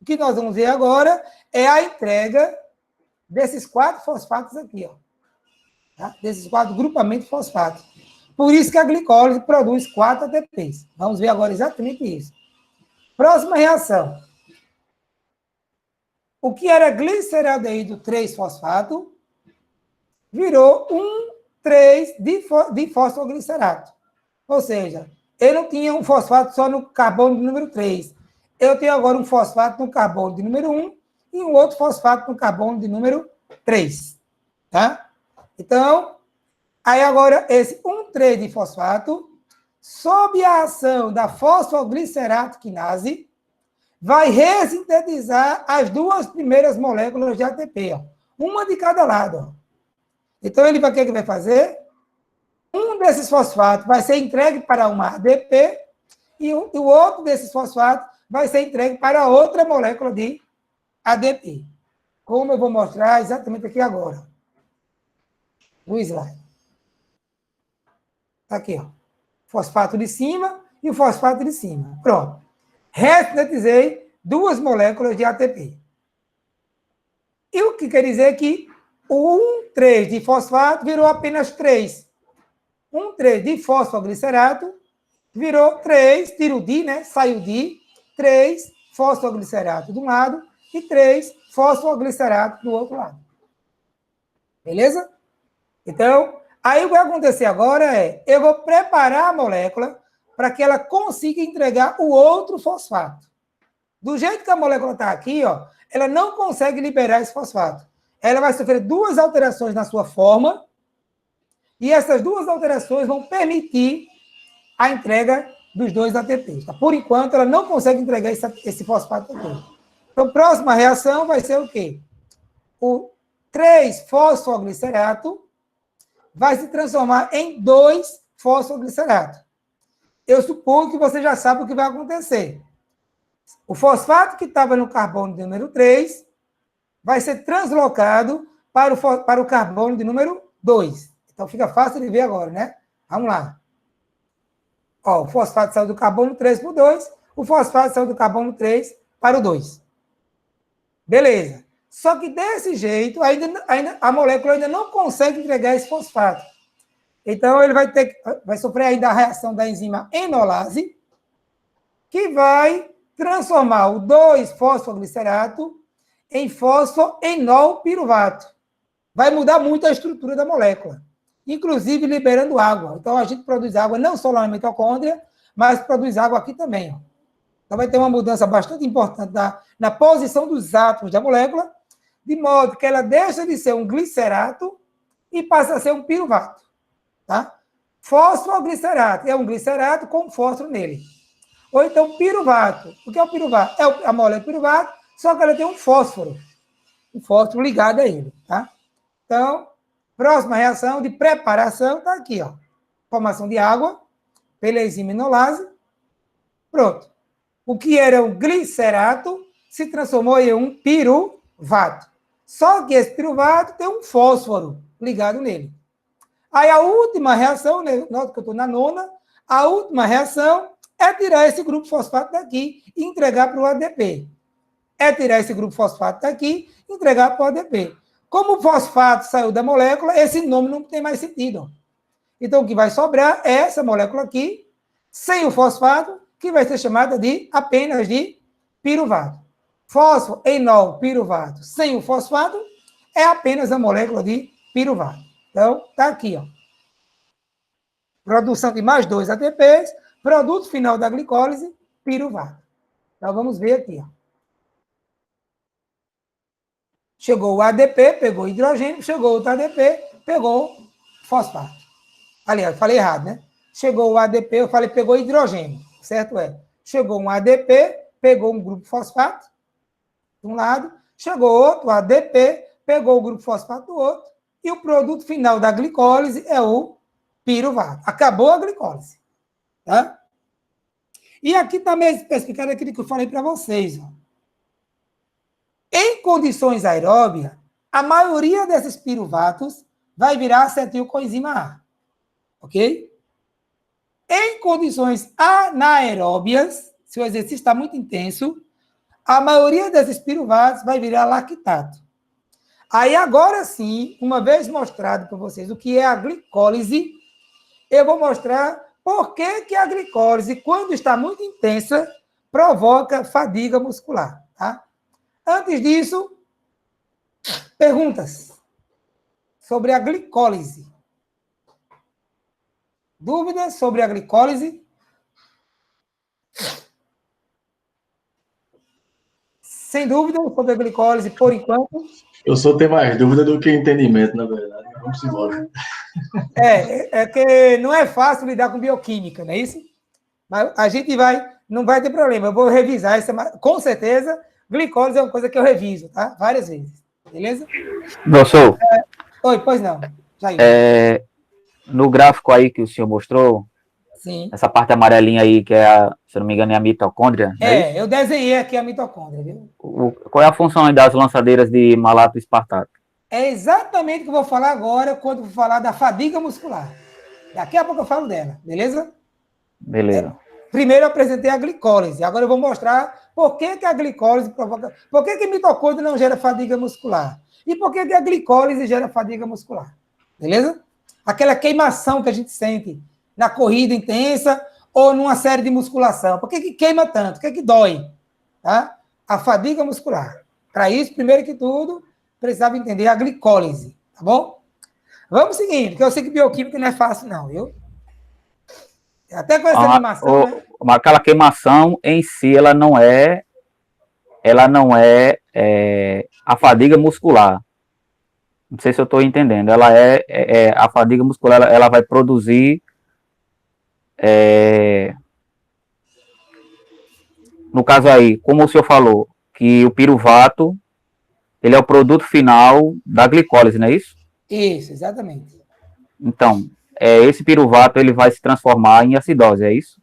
A: O que nós vamos ver agora é a entrega desses 4 fosfatos aqui, ó. Tá? Desses 4 grupamentos de fosfatos. Por isso que a glicólise produz 4 ATPs. Vamos ver agora exatamente isso. Próxima reação. O que era gliceraldeído 3-fosfato virou 1,3-difosfoglicerato. Ou seja, eu não tinha um fosfato só no carbono de número 3. Eu tenho agora um fosfato no carbono de número 1 e um outro fosfato no carbono de número 3. Tá? Então, aí agora esse 1,3-difosfato, sob a ação da fosfoglicerato quinase, vai ressintetizar as 2 primeiras moléculas de ATP, ó, uma de cada lado. Ó. Então, ele vai, o que ele vai fazer? Um desses fosfatos vai ser entregue para uma ADP e o outro desses fosfatos vai ser entregue para outra molécula de ADP. Como eu vou mostrar exatamente aqui agora. No slide. Está aqui, ó. Fosfato de cima e o fosfato de cima. Pronto. Ressintetizei 2 moléculas de ATP. E o que quer dizer que o 1,3-difosfato virou apenas 3. 1,3-difosfoglicerato virou 3, tiro o di, né? Saiu di, 3 fosfoglicerato de um lado e 3 fosfoglicerato do outro lado. Beleza? Então, aí o que vai acontecer agora é, eu vou preparar a molécula para que ela consiga entregar o outro fosfato. Do jeito que a molécula está aqui, ó, ela não consegue liberar esse fosfato. Ela vai sofrer 2 alterações na sua forma, e essas 2 alterações vão permitir a entrega dos 2 ATPs. Tá? Por enquanto, ela não consegue entregar esse fosfato aqui. Então, a próxima reação vai ser o quê? O 3-fosfoglicerato vai se transformar em 2-fosfoglicerato. Eu suponho que você já sabe o que vai acontecer. O fosfato que estava no carbono de número 3 vai ser translocado para o carbono de número 2. Então, fica fácil de ver agora, né? Vamos lá. Ó, o fosfato saiu do carbono 3 para o 2, o fosfato saiu do carbono 3 para o 2. Beleza. Só que desse jeito, a molécula ainda não consegue entregar esse fosfato. Então, ele vai sofrer ainda a reação da enzima enolase, que vai transformar o 2-fosfoglicerato em fosfoenolpiruvato. Vai mudar muito a estrutura da molécula, inclusive liberando água. Então, a gente produz água não só na mitocôndria, mas produz água aqui também. Ó. Então, vai ter uma mudança bastante importante na posição dos átomos da molécula, de modo que ela deixa de ser um glicerato e passa a ser um piruvato. Tá? Fosfoglicerato é um glicerato com fósforo nele. Ou então piruvato. O que é o piruvato? É a molécula piruvato, só que ela tem um fósforo ligado a ele. Tá? Então, próxima reação de preparação está aqui. Ó. Formação de água pela enzima enolase. Pronto. O que era um glicerato se transformou em um piruvato. Só que esse piruvato tem um fósforo ligado nele. Aí a última reação, né, nota que eu estou na 9ª, a última reação é tirar esse grupo fosfato daqui e entregar para o ADP. É tirar esse grupo fosfato daqui e entregar para o ADP. Como o fosfato saiu da molécula, esse nome não tem mais sentido. Então, o que vai sobrar é essa molécula aqui, sem o fosfato, que vai ser chamada apenas de piruvato. Fosfoenolpiruvato sem o fosfato é apenas a molécula de piruvato. Então, está aqui, ó. Produção de mais 2 ATPs, produto final da glicólise, piruvato. Então, vamos ver aqui, ó. Chegou o ADP, pegou hidrogênio, chegou outro ADP, pegou fosfato. Aliás, eu falei errado, né? Chegou o ADP, eu falei, pegou hidrogênio, certo? Chegou um ADP, pegou um grupo fosfato, de um lado, chegou outro ADP, pegou o grupo fosfato do outro, e o produto final da glicólise é o piruvato. Acabou a glicólise. Tá? E aqui também é especificado aquilo que eu falei para vocês. Ó. Em condições aeróbias, a maioria desses piruvatos vai virar acetilcoenzima A. Ok? Em condições anaeróbias, se o exercício está muito intenso, a maioria desses piruvatos vai virar lactato. Aí, agora sim, uma vez mostrado para vocês o que é a glicólise, eu vou mostrar por que a glicólise, quando está muito intensa, provoca fadiga muscular. Tá? Antes disso, perguntas sobre a glicólise. Dúvidas sobre a glicólise? Sem dúvida sobre a glicólise, por enquanto.
B: Eu só tenho mais dúvida do que entendimento, na verdade. Vamos embora.
A: É que não é fácil lidar com bioquímica, não é isso? Mas a gente não vai ter problema. Eu vou revisar essa, com certeza. Glicólise é uma coisa que eu reviso, tá? Várias vezes. Beleza?
C: Professor.
A: Oi, pois não.
C: No gráfico aí que o senhor mostrou,
A: sim,
C: essa parte amarelinha aí, que se eu não me engano, é a mitocôndria.
A: Eu desenhei aqui a mitocôndria, viu?
C: Qual é a função das lançadeiras de malato espartato?
A: É exatamente o que eu vou falar agora, quando eu vou falar da fadiga muscular. Daqui a pouco eu falo dela, beleza?
C: Beleza.
A: Primeiro eu apresentei a glicólise, agora eu vou mostrar por que a glicólise provoca... Por que a mitocôndria não gera fadiga muscular? E por que a glicólise gera fadiga muscular? Beleza? Aquela queimação que a gente sente na corrida intensa ou numa série de musculação. Por que queima tanto? Por que dói? Tá? A fadiga muscular. Para isso, primeiro que tudo, precisava entender a glicólise, tá bom? Vamos seguindo, porque eu sei que bioquímica não é fácil não, viu? Até com essa animação, né?
C: Aquela queimação em si, ela não é a fadiga muscular. Não sei se eu estou entendendo. Ela a fadiga muscular, ela vai produzir no caso aí, como o senhor falou, que o piruvato ele é o produto final da glicólise, não é isso?
A: Isso, exatamente.
C: Então, esse piruvato ele vai se transformar em acidose, é isso?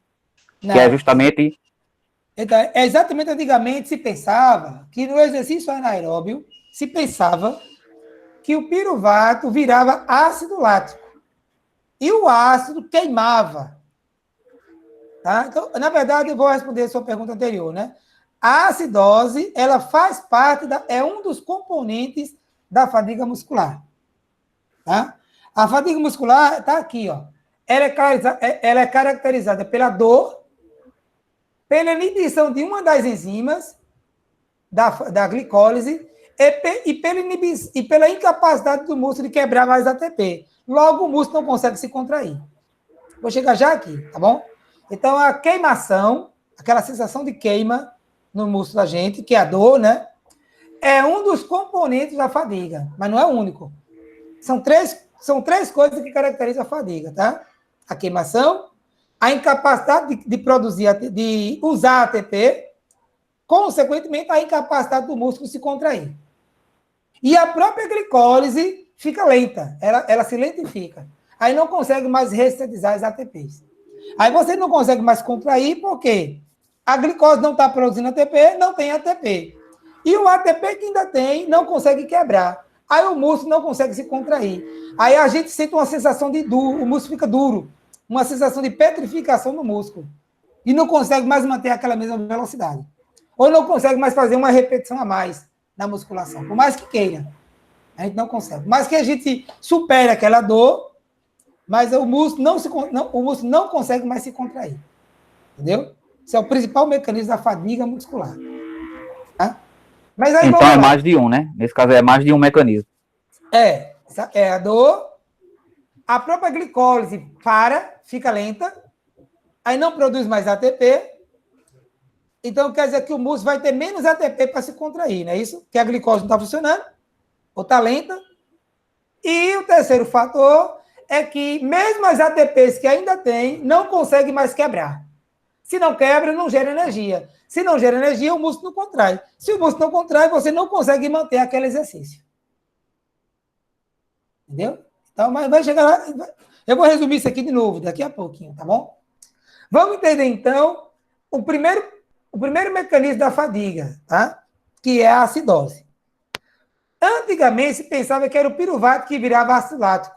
C: Não. Que é justamente...
A: Então, exatamente, antigamente se pensava que no exercício anaeróbio se pensava que o piruvato virava ácido lático. E o ácido queimava. Tá? Então, na verdade, eu vou responder a sua pergunta anterior, né? A acidose, ela faz parte, é um dos componentes da fadiga muscular. Tá? A fadiga muscular está aqui, ó. Ela é caracterizada pela dor, pela inibição de uma das enzimas da glicólise e pela incapacidade do músculo de quebrar mais ATP. Logo, o músculo não consegue se contrair. Vou chegar já aqui, tá bom? Então, a queimação, aquela sensação de queima no músculo da gente, que é a dor, né? É um dos componentes da fadiga, mas não é o único. São três coisas que caracterizam a fadiga, tá? A queimação, a incapacidade de produzir, de usar ATP, consequentemente, a incapacidade do músculo se contrair. E a própria glicólise fica lenta, ela se lentifica. Aí não consegue mais ressintetizar as ATPs. Aí você não consegue mais contrair, por quê? A glicose não está produzindo ATP, não tem ATP. E o ATP que ainda tem, não consegue quebrar. Aí o músculo não consegue se contrair. Aí a gente sente uma sensação de duro, o músculo fica duro, uma sensação de petrificação no músculo. E não consegue mais manter aquela mesma velocidade. Ou não consegue mais fazer uma repetição a mais na musculação, por mais que queira. A gente não consegue. Mas que a gente supere aquela dor, mas o músculo não consegue mais se contrair. Entendeu? Esse é o principal mecanismo da fadiga muscular. Tá? Mas aí,
C: então é mais de um, né? Nesse caso é mais de um mecanismo.
A: É a dor, a própria glicólise fica lenta, aí não produz mais ATP, então quer dizer que o músculo vai ter menos ATP para se contrair, não é isso? Que a glicose não está funcionando, ou está lenta. E o terceiro fator é que mesmo as ATPs que ainda tem, não consegue mais quebrar. Se não quebra, não gera energia. Se não gera energia, o músculo não contrai. Se o músculo não contrai, você não consegue manter aquele exercício. Entendeu? Então, mas vai chegar lá. Eu vou resumir isso aqui de novo, daqui a pouquinho, tá bom? Vamos entender, então, o primeiro mecanismo da fadiga, tá? Que é a acidose. Antigamente, se pensava que era o piruvato que virava ácido lático.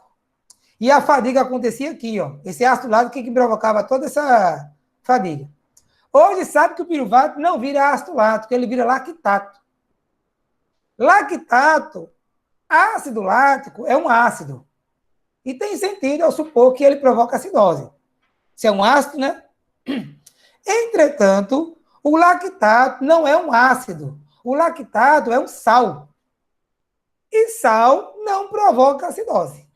A: E a fadiga acontecia aqui, ó. Esse ácido lático que provocava toda essa fadiga. Hoje sabe que o piruvato não vira ácido lático, ele vira lactato. Lactato, ácido lático, é um ácido. E tem sentido eu supor que ele provoca acidose. Se é um ácido, né? Entretanto, o lactato não é um ácido. O lactato é um sal. E sal não provoca acidose.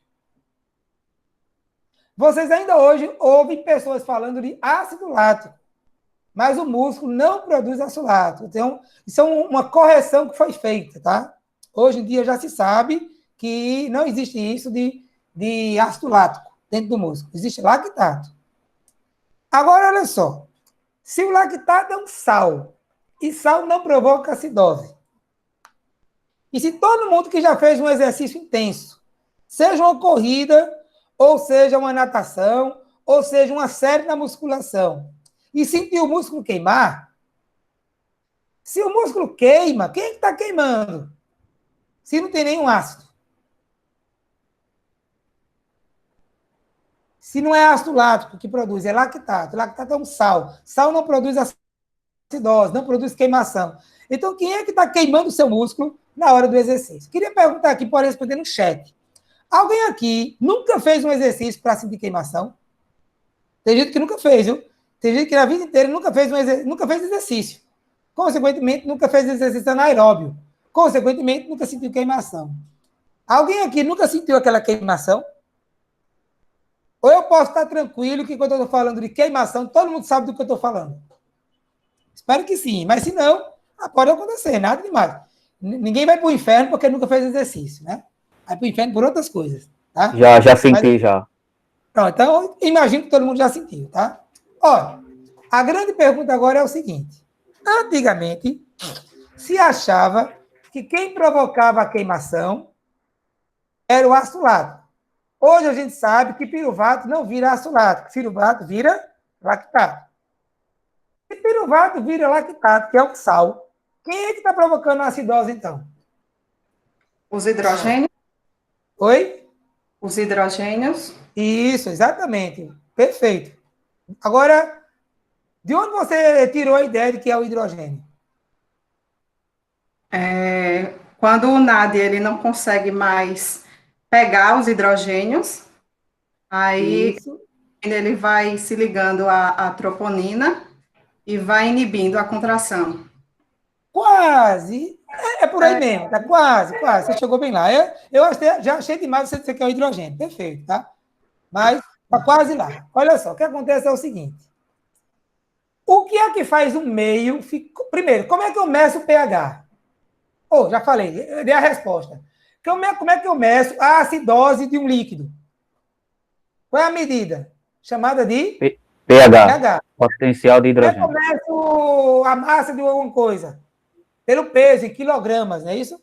A: Vocês ainda hoje ouvem pessoas falando de ácido lático, mas o músculo não produz ácido lático. Então, isso é uma correção que foi feita, tá? Hoje em dia já se sabe que não existe isso de ácido lático dentro do músculo. Existe lactato. Agora, olha só. Se o lactato é um sal, e sal não provoca acidose, e se todo mundo que já fez um exercício intenso, seja uma corrida, ou seja uma natação, ou seja uma série na musculação, e sentiu o músculo queimar, se o músculo queima, quem é que está queimando? Se não tem nenhum ácido. Se não é ácido lático que produz, é lactato. Lactato é um sal. Sal não produz acidose, não produz queimação. Então, quem é que está queimando o seu músculo na hora do exercício? Queria perguntar aqui, pode responder no chat. Alguém aqui nunca fez um exercício para sentir queimação? Tem gente que nunca fez, viu? Tem gente que na vida inteira nunca fez exercício. Consequentemente, nunca fez exercício anaeróbio. Consequentemente, nunca sentiu queimação. Alguém aqui nunca sentiu aquela queimação? Ou eu posso estar tranquilo que quando eu estou falando de queimação, todo mundo sabe do que eu estou falando? Espero que sim, mas se não, pode acontecer, nada demais. Ninguém vai para o inferno porque nunca fez exercício, né? Vai para o inferno por outras coisas, tá?
C: Já senti, já.
A: Pronto, então, imagino que todo mundo já sentiu, tá? Olha, a grande pergunta agora é o seguinte. Antigamente, se achava que quem provocava a queimação era o ácido lático. Hoje a gente sabe que piruvato não vira ácido lático, piruvato vira lactato. Se piruvato vira lactato, que é o sal, quem é que está provocando a acidose, então?
D: Os hidrogênios?
A: Oi?
D: Os hidrogênios?
A: Isso, exatamente. Perfeito. Agora, de onde você tirou a ideia de que é o hidrogênio?
D: Quando o NAD ele não consegue mais pegar os hidrogênios, aí
A: Isso.
D: ele vai se ligando à troponina e vai inibindo a contração.
A: Quase. É por aí mesmo, tá quase. Você chegou bem lá. Já achei demais você dizer que é o hidrogênio. Perfeito, tá? Mas tá quase lá. Olha só, o que acontece é o seguinte. O que é que faz um meio... Primeiro, como é que eu meço o pH? Já falei, eu dei a resposta. Como é que eu meço a acidose de um líquido? Qual é a medida? Chamada de
C: pH. Potencial de hidrogênio.
A: Como é que eu meço a massa de alguma coisa? Pelo peso, em quilogramas, não é isso?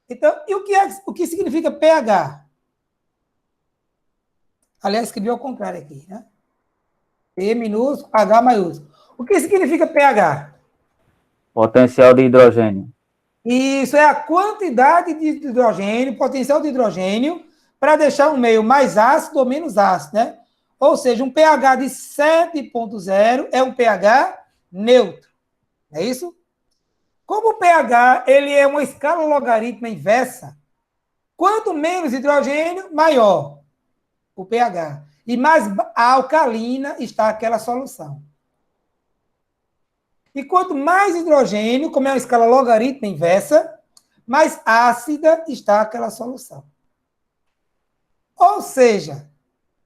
A: Então, e o que significa pH? Aliás, escrevi ao contrário aqui, né? P minúsculo, H maiúsculo. O que significa pH?
C: Potencial de hidrogênio.
A: Isso é a quantidade de hidrogênio, potencial de hidrogênio, para deixar um meio mais ácido ou menos ácido, né? Ou seja, um pH de 7,0 é um pH neutro. É isso? Como o pH ele é uma escala logarítmica inversa, quanto menos hidrogênio, maior o pH. E mais alcalina está aquela solução. E quanto mais hidrogênio, como é uma escala logarítmica inversa, mais ácida está aquela solução. Ou seja,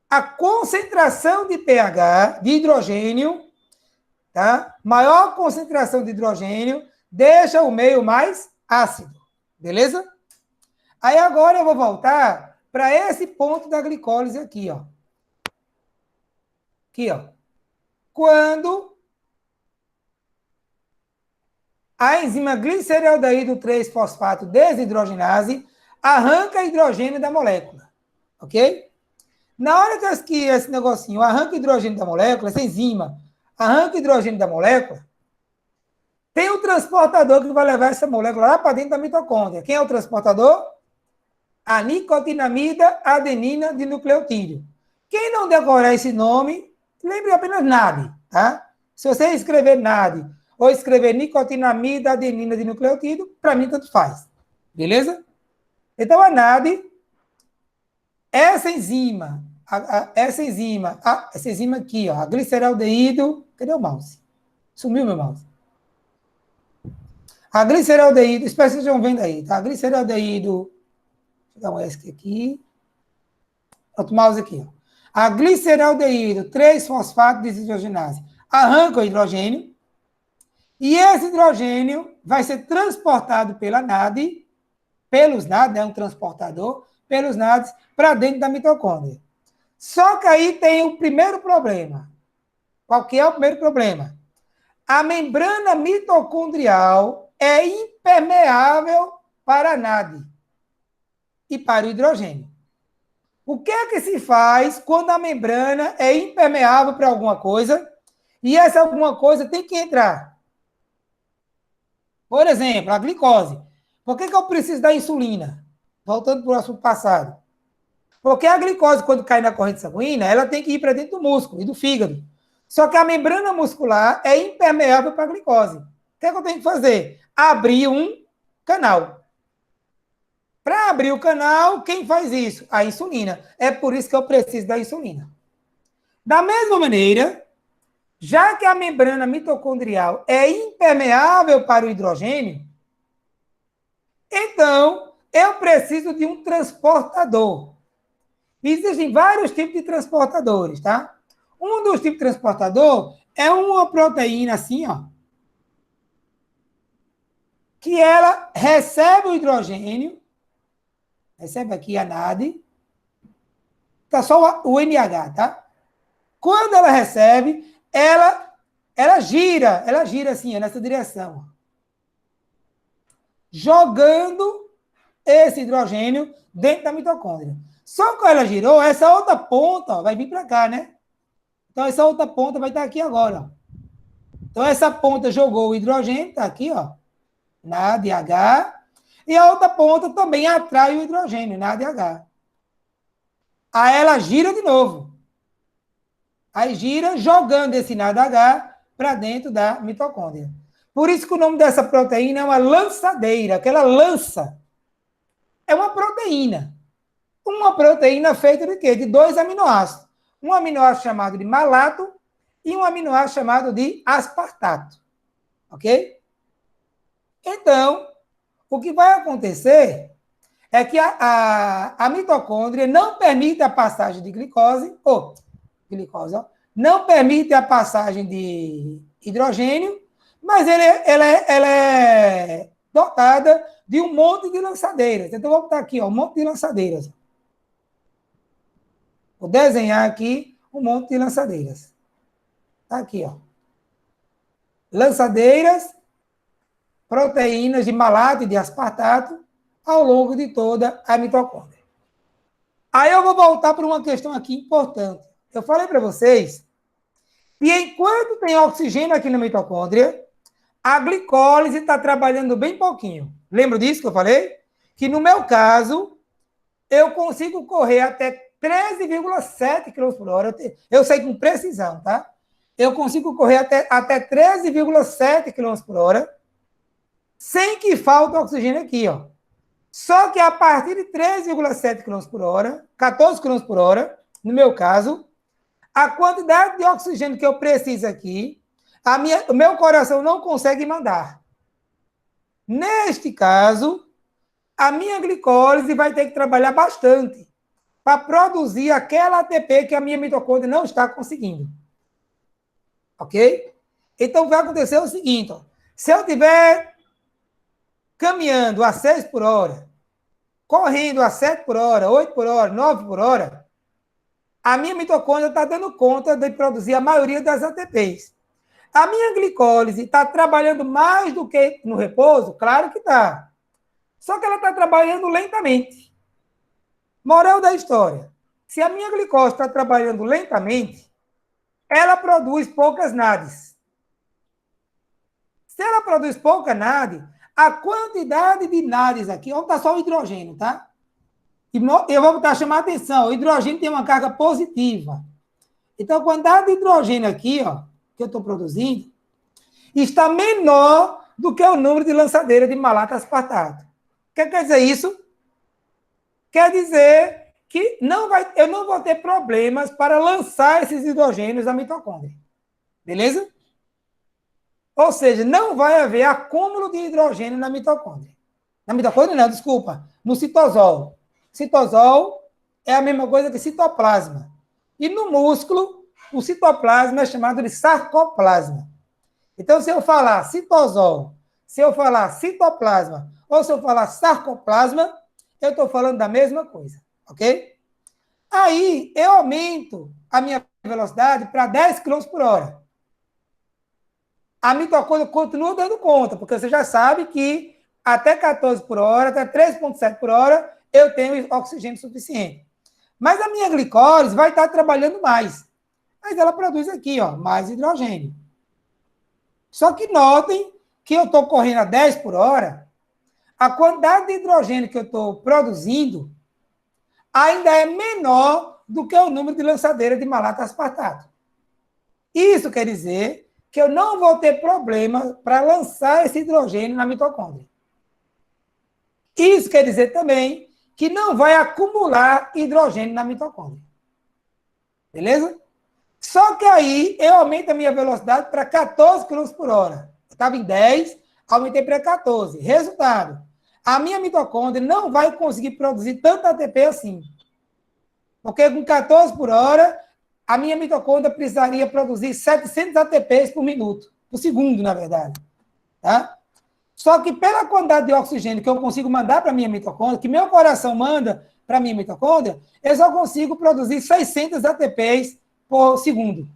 A: a concentração de pH, de hidrogênio, tá? Maior concentração de hidrogênio, deixa o meio mais ácido. Beleza? Aí agora eu vou voltar para esse ponto da glicólise aqui, ó. Aqui, ó. Quando a enzima gliceraldeído 3-fosfato desidrogenase arranca hidrogênio da molécula. Ok? Na hora que esse negocinho arranca hidrogênio da molécula, essa enzima arranca o hidrogênio da molécula, tem um transportador que vai levar essa molécula lá para dentro da mitocôndria. Quem é o transportador? A nicotinamida adenina de nucleotídeo. Quem não decorar esse nome, lembre apenas NAD, tá? Se você escrever NAD ou escrever nicotinamida adenina de nucleotídeo, para mim tanto faz. Beleza? Então, a NAD, essa enzima aqui, ó, a gliceraldeído, cadê o mouse? Sumiu meu mouse. A gliceraldeído, espero que vocês estejam vendo aí, tá? A gliceraldeído, deixa eu dar um ESC aqui. Outro mouse aqui, ó. A gliceraldeído 3-fosfato desidrogenase arranca o hidrogênio e esse hidrogênio vai ser transportado pela NAD, pelos NAD, é um transportador, pelos NADs para dentro da mitocôndria. Só que aí tem o primeiro problema. Qual que é o primeiro problema? A membrana mitocondrial é impermeável para a NAD e para o hidrogênio. O que é que se faz quando a membrana é impermeável para alguma coisa e essa alguma coisa tem que entrar? Por exemplo, a glicose. Por que eu preciso da insulina? Voltando para o assunto passado. Porque a glicose, quando cai na corrente sanguínea, ela tem que ir para dentro do músculo e do fígado. Só que a membrana muscular é impermeável para a glicose. O que é que eu tenho que fazer? Abrir um canal. Para abrir o canal, quem faz isso? A insulina. É por isso que eu preciso da insulina. Da mesma maneira, já que a membrana mitocondrial é impermeável para o hidrogênio, então eu preciso de um transportador. Existem vários tipos de transportadores, tá? Um dos tipos de transportador é uma proteína assim, ó, que ela recebe o hidrogênio, recebe aqui a NAD, tá só o NH, tá? Quando ela recebe, ela gira assim, nessa direção, ó, jogando esse hidrogênio dentro da mitocôndria. Só que ela girou, essa outra ponta, ó, vai vir para cá, né? Então, essa outra ponta vai estar aqui agora, ó. Então, essa ponta jogou o hidrogênio, está aqui, ó, NADH, e a outra ponta também atrai o hidrogênio, NADH. Aí ela gira de novo. Aí gira jogando esse NADH para dentro da mitocôndria. Por isso que o nome dessa proteína é uma lançadeira, aquela lança. É uma proteína. Uma proteína feita de quê? De 2 aminoácidos. Um aminoácido chamado de malato e um aminoácido chamado de aspartato. Ok? Então, o que vai acontecer é que a mitocôndria não permite a passagem de glicose, não permite a passagem de hidrogênio, mas ela é dotada de um monte de lançadeiras. Então, vou botar aqui, ó, um monte de lançadeiras. Vou desenhar aqui um monte de lançadeiras. Tá aqui, ó. Lançadeiras, proteínas de malato e de aspartato ao longo de toda a mitocôndria. Aí eu vou voltar para uma questão aqui importante. Eu falei para vocês que enquanto tem oxigênio aqui na mitocôndria, a glicólise está trabalhando bem pouquinho. Lembra disso que eu falei? Que no meu caso, eu consigo correr até 13,7 km por hora. Eu sei com precisão, tá? Eu consigo correr até 13,7 km por hora sem que falte oxigênio aqui, ó. Só que a partir de 13,7 km por hora, 14 km por hora, no meu caso, a quantidade de oxigênio que eu preciso aqui, o meu coração não consegue mandar. Neste caso, a minha glicólise vai ter que trabalhar bastante para produzir aquela ATP que a minha mitocôndria não está conseguindo. Ok? Então, vai acontecer o seguinte, ó. Se eu estiver caminhando a 6 por hora, correndo a 7 por hora, 8 por hora, 9 por hora, a minha mitocôndria está dando conta de produzir a maioria das ATPs. A minha glicólise está trabalhando mais do que no repouso? Claro que está. Só que ela está trabalhando lentamente. Moral da história. Se a minha glicose está trabalhando lentamente, ela produz poucas NADs. Se ela produz pouca NAD, a quantidade de NADs aqui, vamos botar só o hidrogênio, tá? E eu vou botar, chamar a atenção, o hidrogênio tem uma carga positiva. Então, a quantidade de hidrogênio aqui, ó, que eu estou produzindo, está menor do que o número de lançadeiras de malato aspartato. O que quer dizer isso? Quer dizer que eu não vou ter problemas para lançar esses hidrogênios da mitocôndria. Beleza? Ou seja, não vai haver acúmulo de hidrogênio na mitocôndria. Na mitocôndria não, desculpa, no citosol. Citosol é a mesma coisa que citoplasma. E no músculo, o citoplasma é chamado de sarcoplasma. Então, se eu falar citosol, se eu falar citoplasma, ou se eu falar sarcoplasma, eu estou falando da mesma coisa, ok? Aí, eu aumento a minha velocidade para 10 km por hora. A mitocôndria continua dando conta, porque você já sabe que até 14 por hora, até 3,7 por hora, eu tenho oxigênio suficiente. Mas a minha glicólise vai estar trabalhando mais. Mas ela produz aqui, ó, mais hidrogênio. Só que notem que eu estou correndo a 10 por hora, a quantidade de hidrogênio que eu estou produzindo ainda é menor do que o número de lançadeiras de malato aspartato. Isso quer dizer que eu não vou ter problema para lançar esse hidrogênio na mitocôndria. Isso quer dizer também que não vai acumular hidrogênio na mitocôndria. Beleza? Só que aí eu aumento a minha velocidade para 14 km por hora. Eu estava em 10, aumentei para 14. Resultado, a minha mitocôndria não vai conseguir produzir tanto ATP assim. Porque com 14 por hora, a minha mitocôndria precisaria produzir 700 ATPs por minuto. Por segundo, na verdade. Tá? Só que pela quantidade de oxigênio que eu consigo mandar para a minha mitocôndria, que meu coração manda para a minha mitocôndria, eu só consigo produzir 600 ATPs por segundo.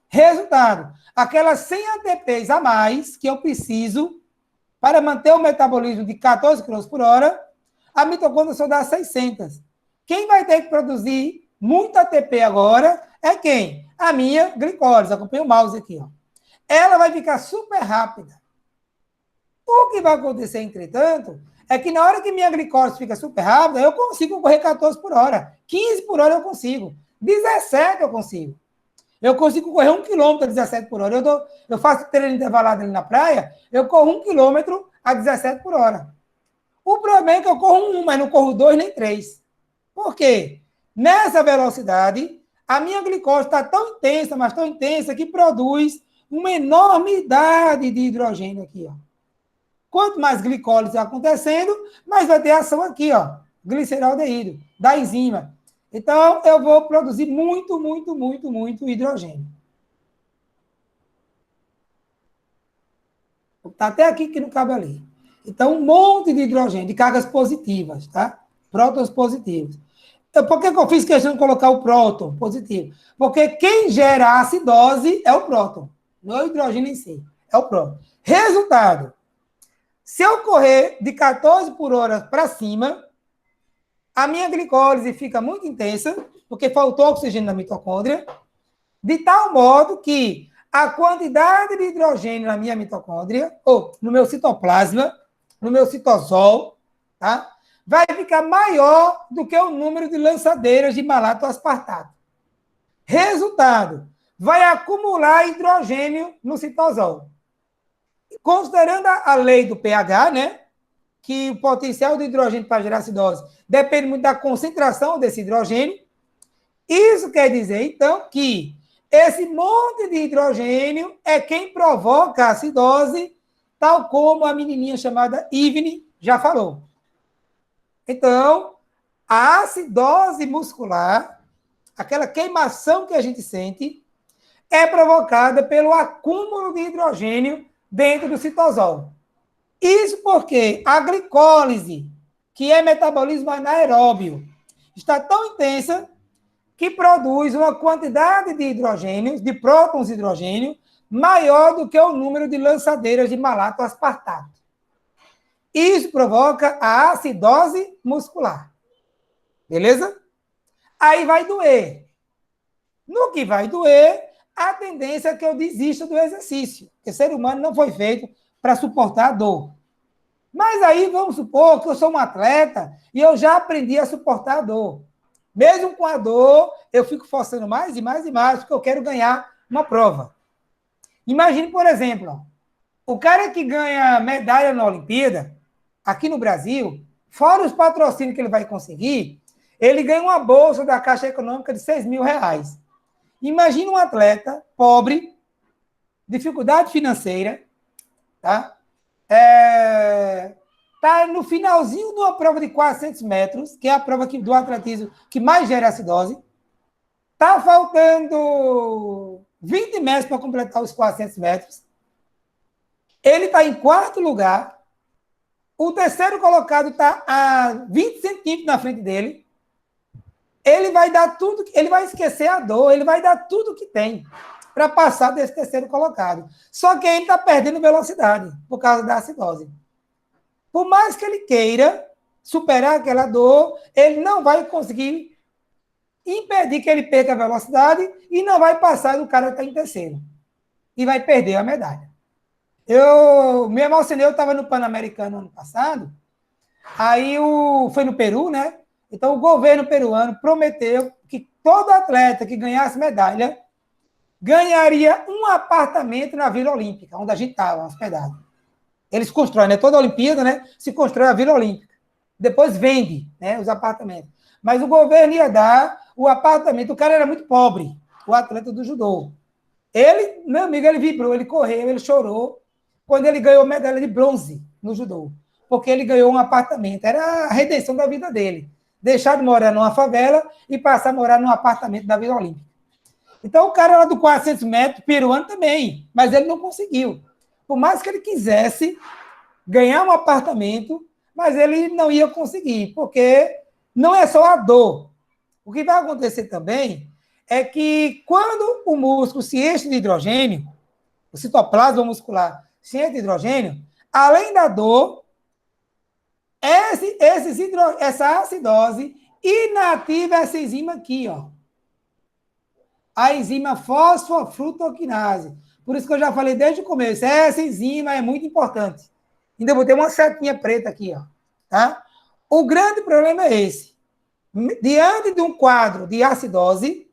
A: Resultado, aquelas 100 ATPs a mais que eu preciso para manter o metabolismo de 14 km por hora, a mitocôndria só dá 600. Quem vai ter que produzir muito ATP agora é quem? A minha glicólise. Acompanha o mouse aqui. Ó. Ela vai ficar super rápida. O que vai acontecer, entretanto, é que na hora que minha glicólise fica super rápida, eu consigo correr 14 por hora. 15 por hora eu consigo. 17 eu consigo. Eu consigo correr 1 km a 17 por hora. Eu faço treino intervalado ali na praia, eu corro 1 km a 17 por hora. O problema é que eu corro 1, mas não corro 2 nem 3. Por quê? Nessa velocidade, a minha glicose está tão intensa, mas tão intensa, que produz uma enormidade de hidrogênio aqui, ó. Quanto mais glicólise acontecendo, mais vai ter ação aqui, ó, gliceraldeído, da enzima. Então, eu vou produzir muito, muito, muito, muito hidrogênio. Está até aqui que não cabe ali. Então, um monte de hidrogênio, de cargas positivas, tá? Prótons positivos. Por que eu fiz questão de colocar o próton positivo? Porque quem gera a acidose é o próton, não é o hidrogênio em si, é o próton. Resultado, se eu correr de 14 por hora para cima, a minha glicólise fica muito intensa, porque faltou oxigênio na mitocôndria, de tal modo que a quantidade de hidrogênio na minha mitocôndria, ou no meu citoplasma, no meu citosol, tá? Vai ficar maior do que o número de lançadeiras de malato aspartato. Resultado, vai acumular hidrogênio no citosol. Considerando a lei do pH, né? Que o potencial do hidrogênio para gerar acidose depende muito da concentração desse hidrogênio. Isso quer dizer, então, que esse monte de hidrogênio é quem provoca a acidose, tal como a menininha chamada Ivne já falou. Então, a acidose muscular, aquela queimação que a gente sente, é provocada pelo acúmulo de hidrogênio dentro do citosol. Isso porque a glicólise, que é metabolismo anaeróbio, está tão intensa que produz uma quantidade de hidrogênio, de prótons de hidrogênio, maior do que o número de lançadeiras de malato aspartato. Isso provoca a acidose muscular. Beleza? Aí vai doer. No que vai doer, a tendência é que eu desista do exercício. Porque o ser humano não foi feito para suportar a dor. Mas aí, vamos supor que eu sou um atleta e eu já aprendi a suportar a dor. Mesmo com a dor, eu fico forçando mais e mais e mais, porque eu quero ganhar uma prova. Imagine, por exemplo, o cara que ganha medalha na Olimpíada, aqui no Brasil, fora os patrocínios que ele vai conseguir, ele ganha uma bolsa da Caixa Econômica de R$6.000. Imagine um atleta pobre, dificuldade financeira, tá? Tá no finalzinho de uma prova de 400 metros, que é a prova do atletismo que mais gera acidose. Tá faltando 20 metros para completar os 400 metros. Ele está em quarto lugar. O terceiro colocado está a 20 centímetros na frente dele. Ele vai dar tudo, ele vai esquecer a dor, ele vai dar tudo que tem para passar desse terceiro colocado. Só que ele está perdendo velocidade por causa da acidose. Por mais que ele queira superar aquela dor, ele não vai conseguir impedir que ele perca a velocidade e não vai passar do cara que está em terceiro. E vai perder a medalha. Eu me emocionei, eu estava no Pan-Americano ano passado, aí foi no Peru, né? Então o governo peruano prometeu que todo atleta que ganhasse medalha ganharia um apartamento na Vila Olímpica, onde a gente estava, hospedado. Eles constroem, né? Toda a Olimpíada, né? Se constrói a Vila Olímpica. Depois vende, né? Os apartamentos. Mas o governo ia dar o apartamento. O cara era muito pobre, o atleta do judô. Ele, meu amigo, ele vibrou, ele correu, ele chorou quando ele ganhou medalha de bronze no judô. Porque ele ganhou um apartamento. Era a redenção da vida dele. Deixar de morar numa favela e passar a morar num apartamento da Vila Olímpica. Então, o cara lá do 400 metros, peruano também, mas ele não conseguiu. Por mais que ele quisesse ganhar um apartamento, mas ele não ia conseguir, porque não é só a dor. O que vai acontecer também é que quando o músculo se enche de hidrogênio, o citoplasma muscular se enche de hidrogênio, além da dor, essa acidose inativa essa enzima aqui, ó. A enzima fosfofrutoquinase. Por isso que eu já falei desde o começo, essa enzima é muito importante. Ainda vou ter uma setinha preta aqui, ó, tá? O grande problema é esse. Diante de um quadro de acidose,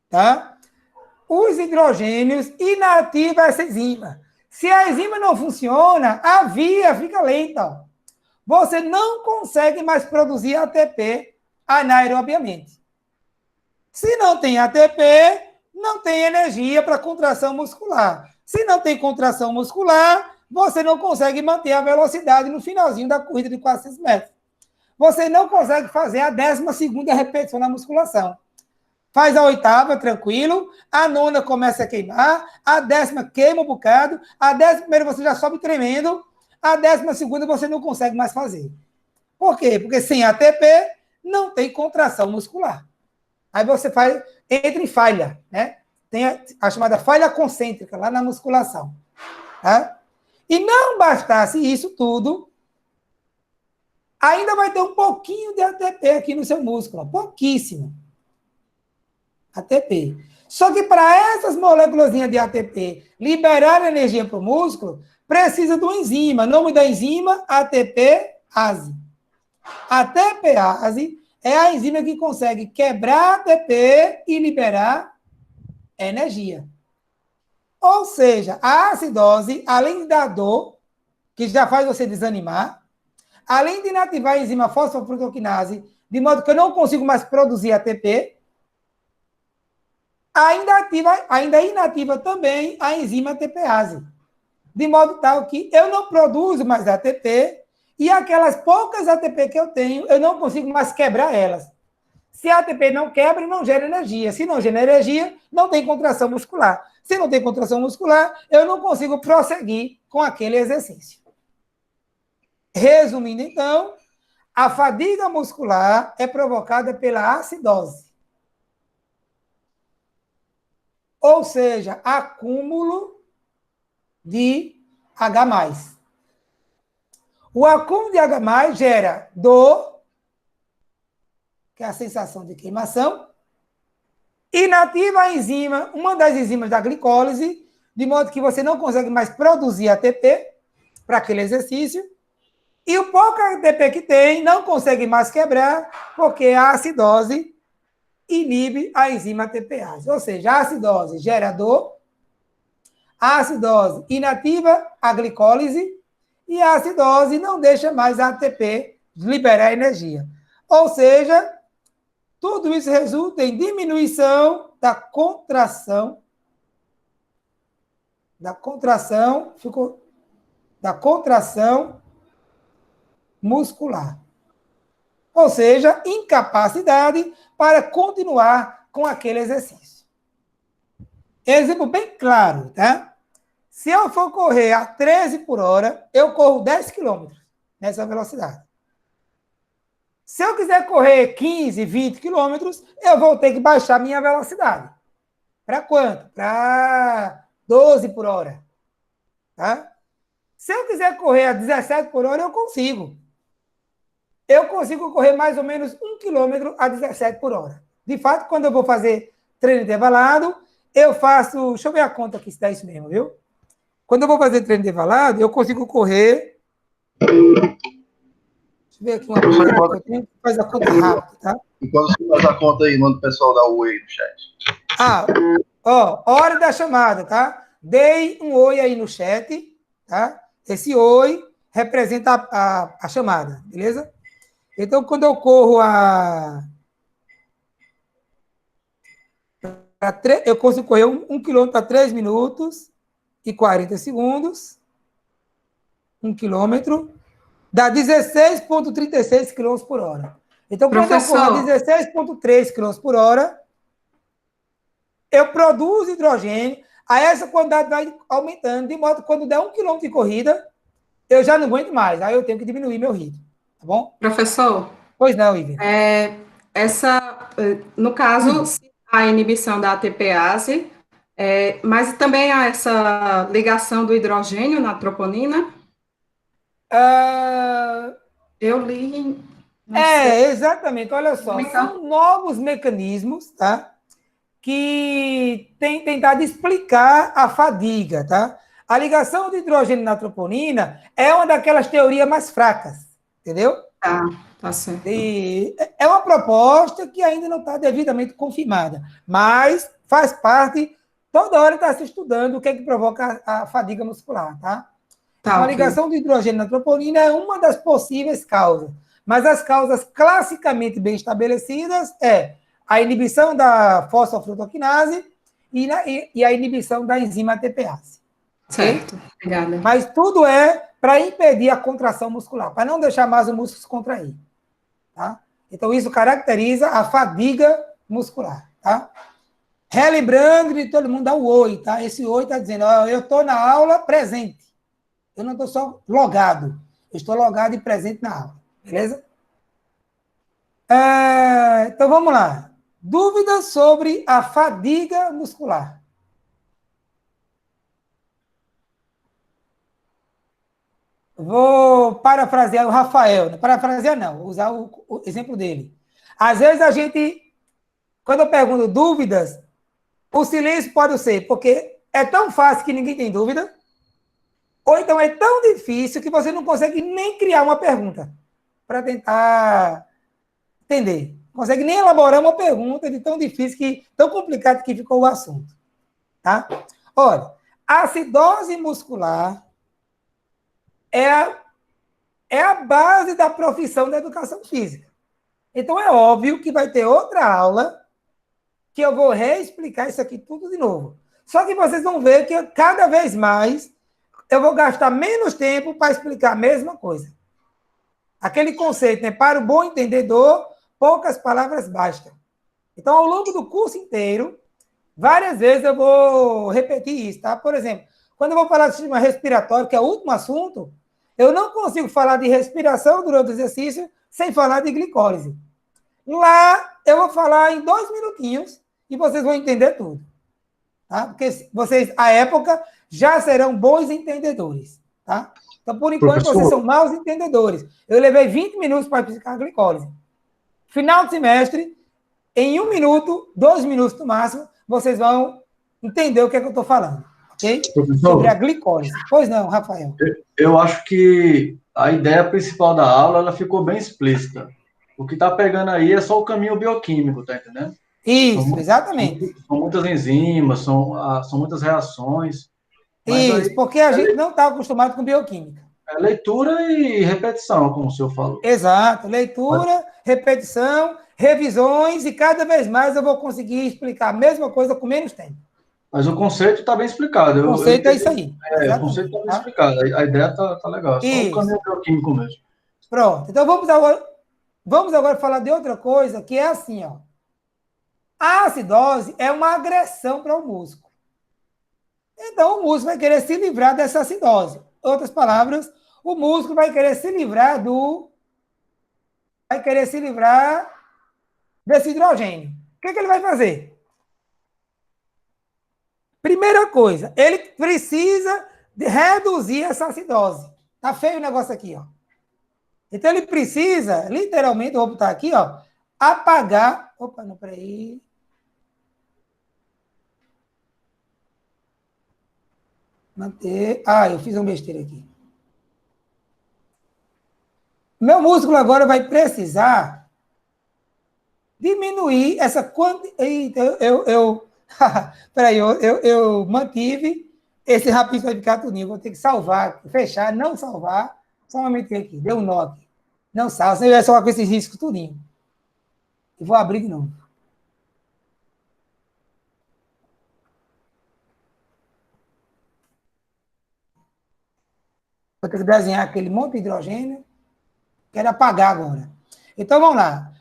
A: tá? Os hidrogênios inativam essa enzima. Se a enzima não funciona, a via fica lenta. Ó. Você não consegue mais produzir ATP anaerobiamente. Se não tem ATP, não tem energia para contração muscular. Se não tem contração muscular, você não consegue manter a velocidade no finalzinho da corrida de 400 metros. Você não consegue fazer a 12ª repetição na musculação. Faz a 8ª, tranquilo, a 9ª começa a queimar, a 10ª queima um bocado, a 11ª você já sobe tremendo, a 12ª você não consegue mais fazer. Por quê? Porque sem ATP não tem contração muscular. Aí você entra em falha, né? Tem a chamada falha concêntrica lá na musculação. Tá? E não bastasse isso tudo, ainda vai ter um pouquinho de ATP aqui no seu músculo, pouquíssimo. ATP. Só que para essas moléculas de ATP liberar energia para o músculo, precisa de uma enzima. O nome da enzima, ATPase. ATPase é a enzima que consegue quebrar ATP e liberar energia. Ou seja, a acidose, além de dar dor, que já faz você desanimar, além de inativar a enzima fosfofrutoquinase, de modo que eu não consigo mais produzir ATP, ainda inativa também a enzima ATPase, de modo tal que eu não produzo mais ATP e aquelas poucas ATP que eu tenho, eu não consigo mais quebrar elas. Se a ATP não quebra, não gera energia. Se não gera energia, não tem contração muscular. Se não tem contração muscular, eu não consigo prosseguir com aquele exercício. Resumindo, então, a fadiga muscular é provocada pela acidose. Ou seja, acúmulo de H+. O acúmulo de H+, gera dor, que é a sensação de queimação, Inativa a enzima, uma das enzimas da glicólise, de modo que você não consegue mais produzir ATP para aquele exercício. E o pouco ATP que tem não consegue mais quebrar, porque a acidose inibe a enzima ATPase. Ou seja, a acidose gera dor, a acidose inativa a glicólise e a acidose não deixa mais a ATP liberar energia. Ou seja, tudo isso resulta em diminuição da contração muscular. Ou seja, incapacidade para continuar com aquele exercício. Exemplo bem claro, tá? Se eu for correr a 13 por hora, eu corro 10 quilômetros nessa velocidade. Se eu quiser correr 15, 20 quilômetros, eu vou ter que baixar minha velocidade. Para quanto? Para 12 por hora. Tá? Se eu quiser correr a 17 por hora, eu consigo. Eu consigo correr mais ou menos 1 quilômetro a 17 por hora. De fato, quando eu vou fazer treino intervalado, eu faço... Deixa eu ver a conta aqui se dá isso mesmo, viu? Quando eu vou fazer treino intervalado, eu consigo correr... Deixa eu ver aqui uma coisa. Eu tenho que fazer a conta rápida, tá?
E: Enquanto você faz a conta aí, manda o pessoal dar o oi no chat.
A: Hora da chamada, tá? Dei um oi aí no chat, tá? Esse oi representa a chamada, beleza? Então, quando eu corro eu consigo correr 1 quilômetro a 3 minutos e 40 segundos. 1 quilômetro dá 16,36 km por hora. Então, quando eu corro 16,3 km por hora, eu produzo hidrogênio, aí essa quantidade vai aumentando, de modo que quando der 1 km de corrida, eu já não aguento mais, aí eu tenho que diminuir meu ritmo, tá bom?
D: Professor?
A: Pois não, Ivy.
D: No caso, a inibição da ATPase, mas também há essa ligação do hidrogênio na troponina? Eu li...
A: Exatamente, olha só, são novos mecanismos, tá? Que tem tentado explicar a fadiga, tá? A ligação do hidrogênio na troponina é uma daquelas teorias mais fracas, entendeu?
D: Tá certo.
A: E é uma proposta que ainda não está devidamente confirmada, mas faz parte, toda hora está se estudando o que é que provoca a fadiga muscular, tá? Então, a ligação do hidrogênio na troponina é uma das possíveis causas, mas as causas classicamente bem estabelecidas é a inibição da fosfofrutoquinase e a inibição da enzima ATPase.
D: Certo, obrigada.
A: Mas tudo é para impedir a contração muscular, para não deixar mais o músculo se contrair. Tá? Então, isso caracteriza a fadiga muscular. Tá? Relembrando de todo mundo dar o oi. Tá? Esse oi está dizendo, eu estou na aula presente. Eu não estou só logado. Eu estou logado e presente na aula. Beleza? Então, vamos lá. Dúvidas sobre a fadiga muscular. Vou parafrasear o Rafael. Não parafrasear, não. Vou usar o exemplo dele. Às vezes a gente, quando eu pergunto dúvidas, o silêncio pode ser porque é tão fácil que ninguém tem dúvida, ou então é tão difícil que você não consegue nem criar uma pergunta para tentar entender. Não consegue nem elaborar uma pergunta de tão difícil, tão complicado que ficou o assunto. Tá? Olha, a acidose muscular é a base da profissão da educação física. Então, é óbvio que vai ter outra aula que eu vou reexplicar isso aqui tudo de novo. Só que vocês vão ver que cada vez mais eu vou gastar menos tempo para explicar a mesma coisa. Aquele conceito, né? Para o bom entendedor, poucas palavras bastam. Então, ao longo do curso inteiro, várias vezes eu vou repetir isso, tá? Por exemplo, quando eu vou falar do sistema respiratório, que é o último assunto, eu não consigo falar de respiração durante o exercício sem falar de glicólise. Lá, eu vou falar em 2 minutinhos e vocês vão entender tudo. Tá? Porque vocês, à época, já serão bons entendedores. Tá? Então, por enquanto, vocês são maus entendedores. Eu levei 20 minutos para explicar a glicólise. Final do semestre, Em 1 minuto, 2 minutos no máximo, vocês vão entender o que é que eu estou falando, ok?
B: Professor,
A: Sobre a glicólise. Pois não, Rafael.
B: eu acho que a ideia principal da aula ela ficou bem explícita. O que está pegando aí é só o caminho bioquímico, tá entendendo?
A: Isso, exatamente.
B: São muitas enzimas, são muitas reações. Mas
A: Isso,
B: aí
A: porque a gente não está acostumado com bioquímica.
B: é leitura e repetição, como o senhor falou.
A: Exato, leitura, repetição, revisões, e cada vez mais eu vou conseguir explicar a mesma coisa com menos tempo.
B: Mas o conceito está bem explicado.
A: O conceito é isso aí.
B: O conceito está bem explicado. A ideia está legal. É só o caminho bioquímico mesmo.
A: Pronto. Então vamos agora falar de outra coisa, que é assim, ó. A acidose é uma agressão para o músculo. Então o músculo vai querer se livrar dessa acidose. Em outras palavras, o músculo vai querer se livrar desse hidrogênio. O que ele vai fazer? Primeira coisa, ele precisa de reduzir essa acidose. Tá feio o negócio aqui, ó. Então ele precisa, literalmente, vou botar aqui, ó, apagar. Opa, não, peraí. Manter. Ah, eu fiz uma besteira aqui. Meu músculo agora vai precisar diminuir essa quantidade. Peraí, eu mantive esse rapidinho vai ficar tudinho. Vou ter que salvar, fechar, não salvar. Só um momentinho aqui, deu um nó aqui. Não salva, senão eu ia salvar com esses riscos tudinho. E vou abrir de novo. Vou ter que desenhar aquele monte de hidrogênio. Quero apagar agora. Então, vamos lá.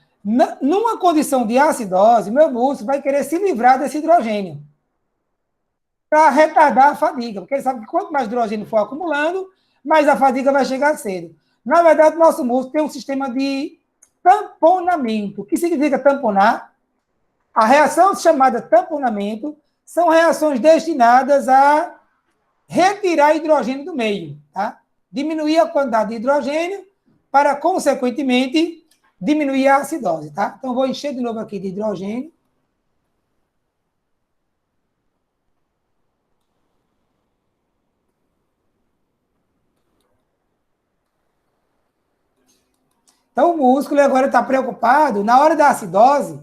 A: Numa condição de acidose, meu músculo vai querer se livrar desse hidrogênio para retardar a fadiga, porque ele sabe que quanto mais hidrogênio for acumulando, mais a fadiga vai chegar cedo. Na verdade, o nosso músculo tem um sistema de tamponamento. O que significa tamponar? A reação chamada tamponamento são reações destinadas a retirar hidrogênio do meio, tá? Diminuir a quantidade de hidrogênio para, consequentemente, diminuir a acidose, tá? Então, vou encher de novo aqui de hidrogênio. Então, o músculo agora está preocupado, na hora da acidose,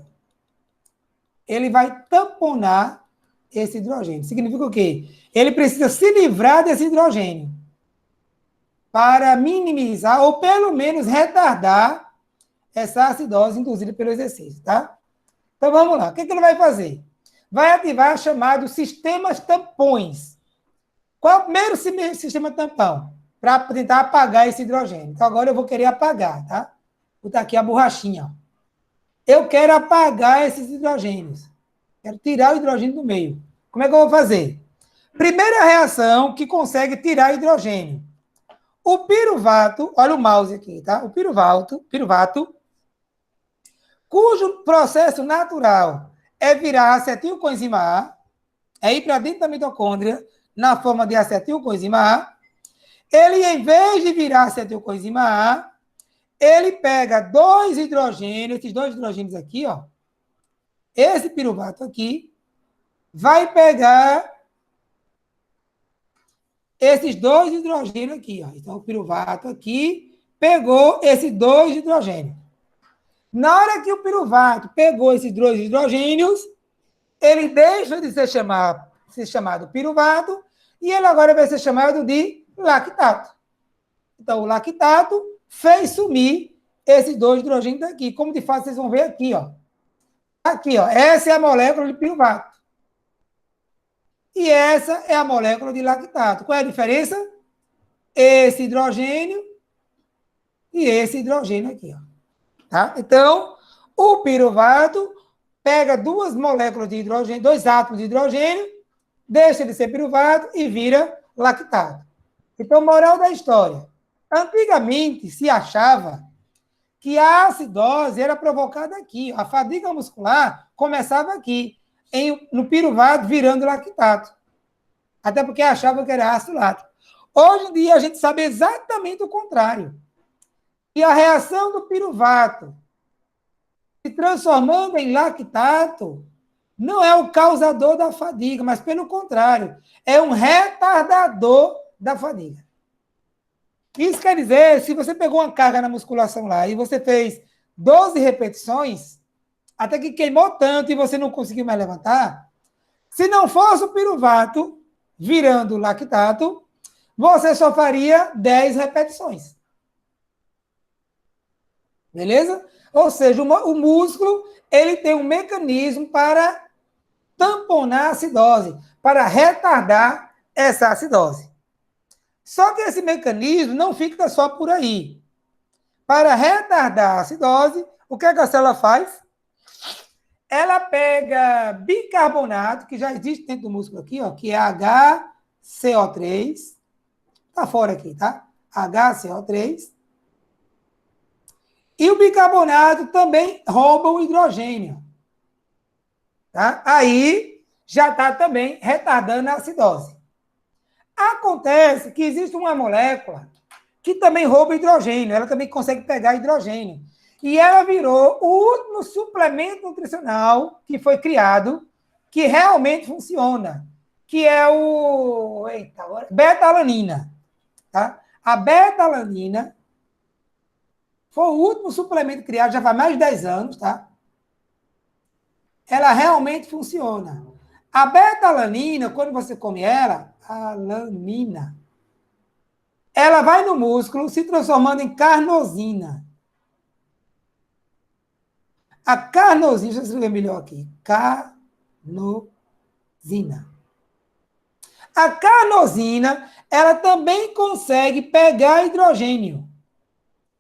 A: ele vai tamponar esse hidrogênio. Significa o quê? Ele precisa se livrar desse hidrogênio para minimizar, ou pelo menos retardar, essa acidose induzida pelo exercício, tá? Então, vamos lá. O que ele vai fazer? Vai ativar chamados sistemas tampões. Qual é o primeiro sistema tampão? Para tentar apagar esse hidrogênio. Então, agora eu vou querer apagar, tá? Vou botar aqui a borrachinha, ó. Eu quero apagar esses hidrogênios. Quero tirar o hidrogênio do meio. Como é que eu vou fazer? Primeira reação que consegue tirar hidrogênio. O piruvato, olha o mouse aqui, tá? O piruvato, cujo processo natural é virar acetilcoenzima A, é ir para dentro da mitocôndria na forma de acetilcoenzima A. Ele, em vez de virar acetilcoenzima A, ele pega dois hidrogênios, esses dois hidrogênios aqui, ó. Esse piruvato aqui vai pegar esses dois hidrogênios aqui, ó. Então, o piruvato aqui pegou esses dois hidrogênios. Na hora que o piruvato pegou esses dois hidrogênios, ele deixa de ser chamado piruvato e ele agora vai ser chamado de lactato. Então, o lactato fez sumir esses dois hidrogênios daqui. Como de fato vocês vão ver aqui, ó. Aqui, ó. Essa é a molécula de piruvato. E essa é a molécula de lactato. Qual é a diferença? Esse hidrogênio e esse hidrogênio aqui, ó. Tá? Então, o piruvato pega duas moléculas de hidrogênio, dois átomos de hidrogênio, deixa de ser piruvato e vira lactato. Então, moral da história. Antigamente se achava que a acidose era provocada aqui. A fadiga muscular começava aqui, no piruvato virando lactato. Até porque achava que era ácido lático. Hoje em dia a gente sabe exatamente o contrário. E a reação do piruvato se transformando em lactato, não é o causador da fadiga, mas pelo contrário, é um retardador da fadiga. Isso quer dizer, se você pegou uma carga na musculação lá e você fez 12 repetições, até que queimou tanto e você não conseguiu mais levantar, se não fosse o piruvato virando lactato, você só faria 10 repetições. Beleza? Ou seja, o músculo ele tem um mecanismo para tamponar a acidose, para retardar essa acidose. Só que esse mecanismo não fica só por aí. Para retardar a acidose, o que a célula faz? Ela pega bicarbonato, que já existe dentro do músculo aqui, ó, que é HCO3. Está fora aqui, tá? HCO3. E o bicarbonato também rouba o hidrogênio. Tá? Aí já está também retardando a acidose. Acontece que existe uma molécula que também rouba hidrogênio, ela também consegue pegar hidrogênio. E ela virou o último suplemento nutricional que foi criado, que realmente funciona, que é o beta-alanina. Tá? A beta-alanina foi o último suplemento criado, já faz mais de 10 anos, tá? Ela realmente funciona. A beta-alanina, quando você come ela, alanina, ela vai no músculo se transformando em carnosina. A carnosina, deixa eu escrever melhor aqui. Carnosina. A carnosina, ela também consegue pegar hidrogênio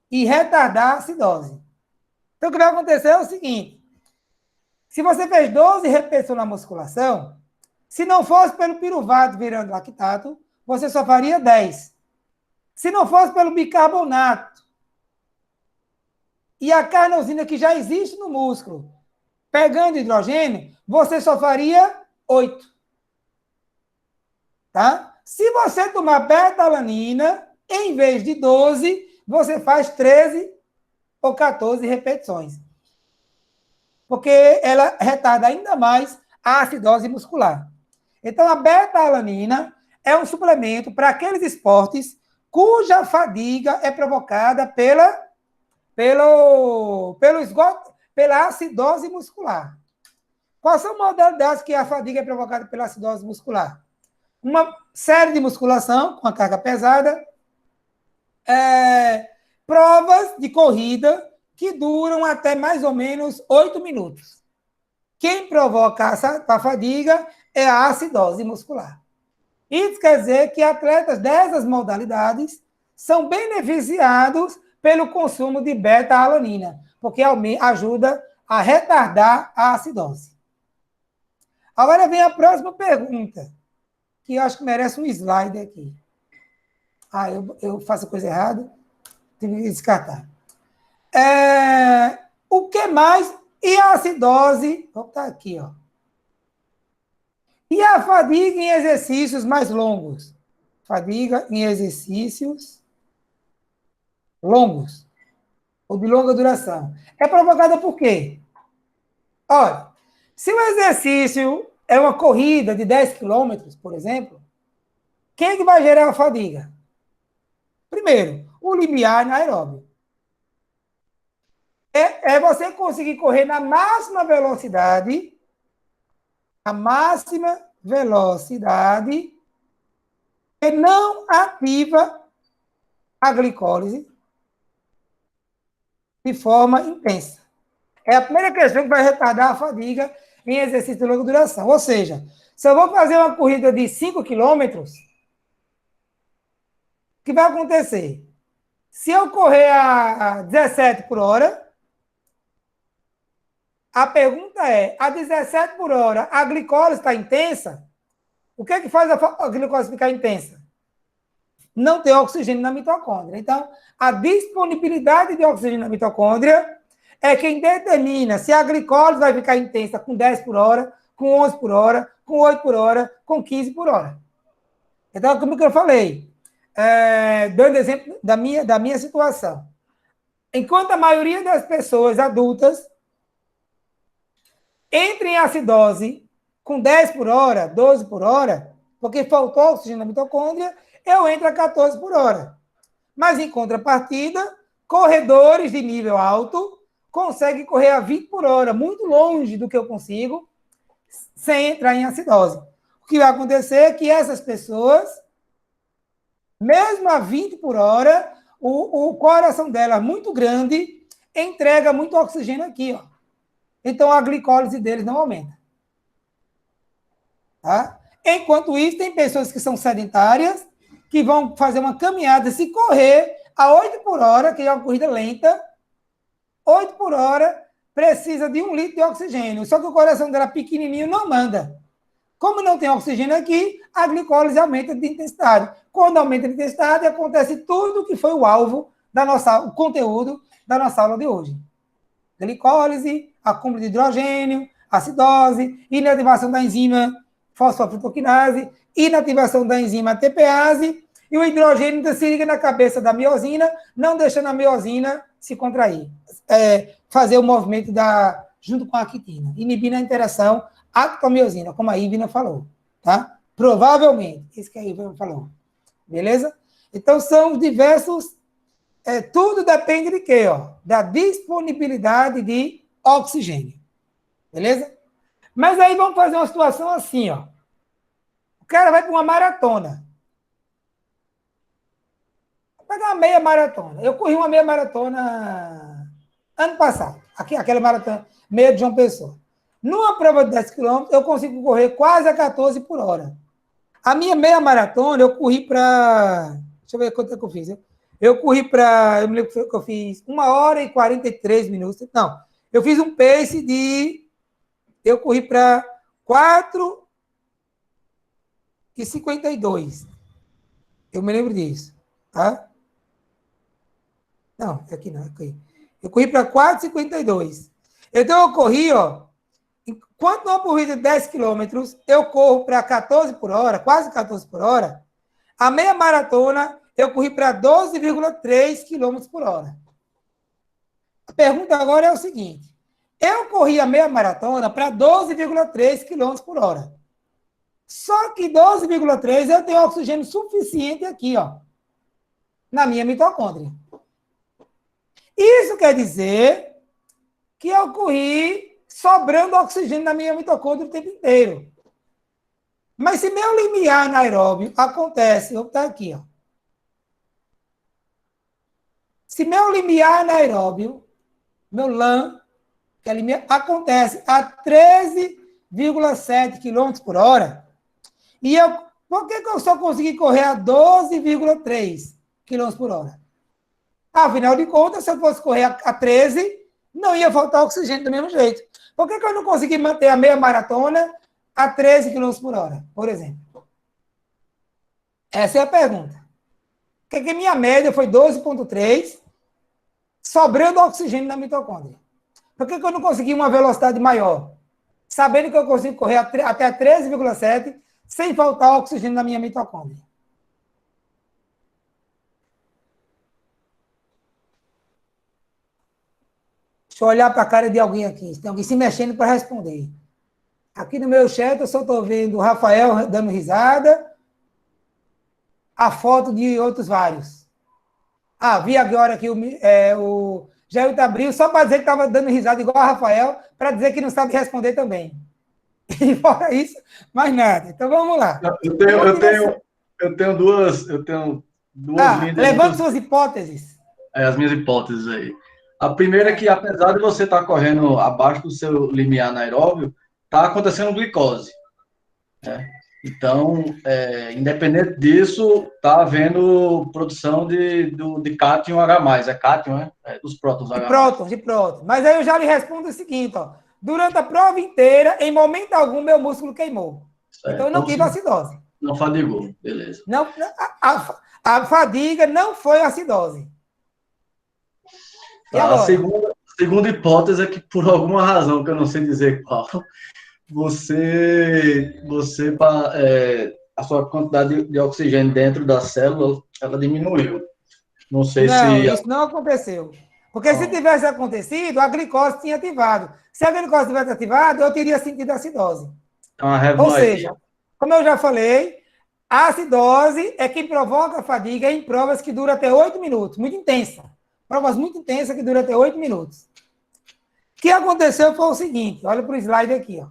A: e retardar a acidose. Então, o que vai acontecer é o seguinte. Se você fez 12 repetições na musculação, se não fosse pelo piruvato virando lactato, você só faria 10. Se não fosse pelo bicarbonato e a carnosina que já existe no músculo, pegando hidrogênio, você só faria 8. Tá? Se você tomar beta-alanina, em vez de 12, você faz 13 ou 14 repetições. Porque ela retarda ainda mais a acidose muscular. Então, a beta-alanina é um suplemento para aqueles esportes cuja fadiga é provocada pela acidose muscular. Quais são as modalidades que a fadiga é provocada pela acidose muscular? Uma série de musculação com a carga pesada, provas de corrida que duram até mais ou menos 8 minutos. Quem provoca a fadiga é a acidose muscular. Isso quer dizer que atletas dessas modalidades são beneficiados pelo consumo de beta-alanina, porque ajuda a retardar a acidose. Agora vem a próxima pergunta, que eu acho que merece um slide aqui. Eu faço a coisa errada, tenho que descartar. O que mais? E a acidose? Vou botar aqui, ó. E a fadiga em exercícios mais longos? Fadiga em exercícios longos, ou de longa duração. É provocada por quê? Olha, se o exercício é uma corrida de 10 quilômetros, por exemplo, quem é que vai gerar a fadiga? Primeiro, o limiar anaeróbio. É você conseguir correr na máxima velocidade, que não ativa a glicólise de forma intensa. É a primeira questão que vai retardar a fadiga em exercício de longa duração. Ou seja, se eu vou fazer uma corrida de 5 quilômetros, o que vai acontecer? Se eu correr a 17 por hora, a pergunta é, a 17 por hora, a glicólise está intensa? O que é que faz a glicólise ficar intensa? Não ter oxigênio na mitocôndria. Então, a disponibilidade de oxigênio na mitocôndria é quem determina se a glicólise vai ficar intensa com 10 por hora, com 11 por hora, com 8 por hora, com 15 por hora. Então, como que eu falei? Dando exemplo da minha situação. Enquanto a maioria das pessoas adultas entra em acidose com 10 por hora, 12 por hora, porque faltou oxigênio na mitocôndria, eu entro a 14 por hora. Mas, em contrapartida, corredores de nível alto conseguem correr a 20 por hora, muito longe do que eu consigo, sem entrar em acidose. O que vai acontecer é que essas pessoas, mesmo a 20 por hora, o coração dela muito grande entrega muito oxigênio aqui, ó. Então, a glicólise deles não aumenta. Tá? Enquanto isso, tem pessoas que são sedentárias, que vão fazer uma caminhada, se correr a 8 por hora, que é uma corrida lenta, 8 por hora, precisa de 1 litro de oxigênio. Só que o coração dela pequenininho não manda. Como não tem oxigênio aqui, a glicólise aumenta de intensidade. Quando aumenta de intensidade, acontece tudo que foi o alvo da nossa, o conteúdo da nossa aula de hoje. Glicólise, acúmulo de hidrogênio, acidose, inativação da enzima fosfofrutoquinase, inativação da enzima TPase, e o hidrogênio se liga na cabeça da miosina, não deixando a miosina se contrair. Fazer o movimento junto com a quitina, inibindo a interação actomiosina, como a Ivna falou, tá? Provavelmente, isso que a Ivna falou. Beleza? Então, são diversos... tudo depende de quê? Ó? Da disponibilidade de oxigênio. Beleza? Mas aí vamos fazer uma situação assim, ó. O cara vai para uma maratona. Vou pegar uma meia maratona. Eu corri uma meia maratona ano passado. Aquela maratona, meia de João Pessoa. Numa prova de 10 km, eu consigo correr quase a 14 por hora. A minha meia maratona, eu corri para... Deixa eu ver quanto é que eu fiz. Eu corri para... Eu me lembro que eu fiz 1 hora e 43 minutos. Não, eu fiz um pace de... Eu corri para 4:52. Eu me lembro disso, tá? Não, aqui não, aqui. Eu corri para 4:52. Então, eu corri, ó, enquanto numa corrida de 10 quilômetros, eu corro para 14 por hora, quase 14 por hora, a meia maratona, eu corri para 12,3 quilômetros por hora. A pergunta agora é o seguinte, eu corri a meia maratona para 12,3 quilômetros por hora. Só que 12,3 eu tenho oxigênio suficiente aqui, ó, na minha mitocôndria. Isso quer dizer que eu corri sobrando oxigênio na minha mitocôndria o tempo inteiro. Mas se meu limiar anaeróbio acontece, vou botar aqui, ó. Se meu limiar anaeróbio, meu LAN, que é limiar, acontece a 13,7 km por hora, e por que eu só consegui correr a 12,3 km por hora? Afinal de contas, se eu fosse correr a 13, não ia faltar oxigênio do mesmo jeito. Por que eu não consegui manter a meia maratona a 13 km por hora, por exemplo? Essa é a pergunta. Porque minha média foi 12,3, sobrando oxigênio na mitocôndria. Por que eu não consegui uma velocidade maior? Sabendo que eu consigo correr até 13,7 sem faltar oxigênio na minha mitocôndria. Deixa eu olhar para a cara de alguém aqui. Tem alguém se mexendo para responder. Aqui no meu chat eu só estou vendo o Rafael dando risada, a foto de outros vários. Vi agora aqui o Jair Tabril, só para dizer que estava dando risada igual a Rafael, para dizer que não sabe responder também. E fora isso, mais nada. Então vamos lá.
B: Eu tenho duas linhas.
A: Levando suas hipóteses.
B: As minhas hipóteses aí. A primeira é que, apesar de você estar correndo abaixo do seu limiar anaeróbio, está acontecendo glicose. Né? Então, independente disso, está havendo produção de cátion H+. É cátion, né? Dos prótons H+.
A: De prótons. Mas aí eu já lhe respondo o seguinte, ó. Durante a prova inteira, em momento algum, meu músculo queimou. Então, eu não tive acidose.
B: Não fadigou, beleza.
A: Não, a fadiga não foi acidose.
B: A segunda hipótese é que, por alguma razão, que eu não sei dizer qual, a sua quantidade de oxigênio dentro da célula, ela diminuiu. Não sei se...
A: Isso não aconteceu. Porque se tivesse acontecido, a glicose tinha ativado. Se a glicose tivesse ativado, eu teria sentido acidose. Ou seja, como eu já falei, a acidose é quem provoca a fadiga em provas que duram até 8 minutos. Muito intensa. Provas muito intensas que duram até 8 minutos. O que aconteceu foi o seguinte, olha para o slide aqui. Ó.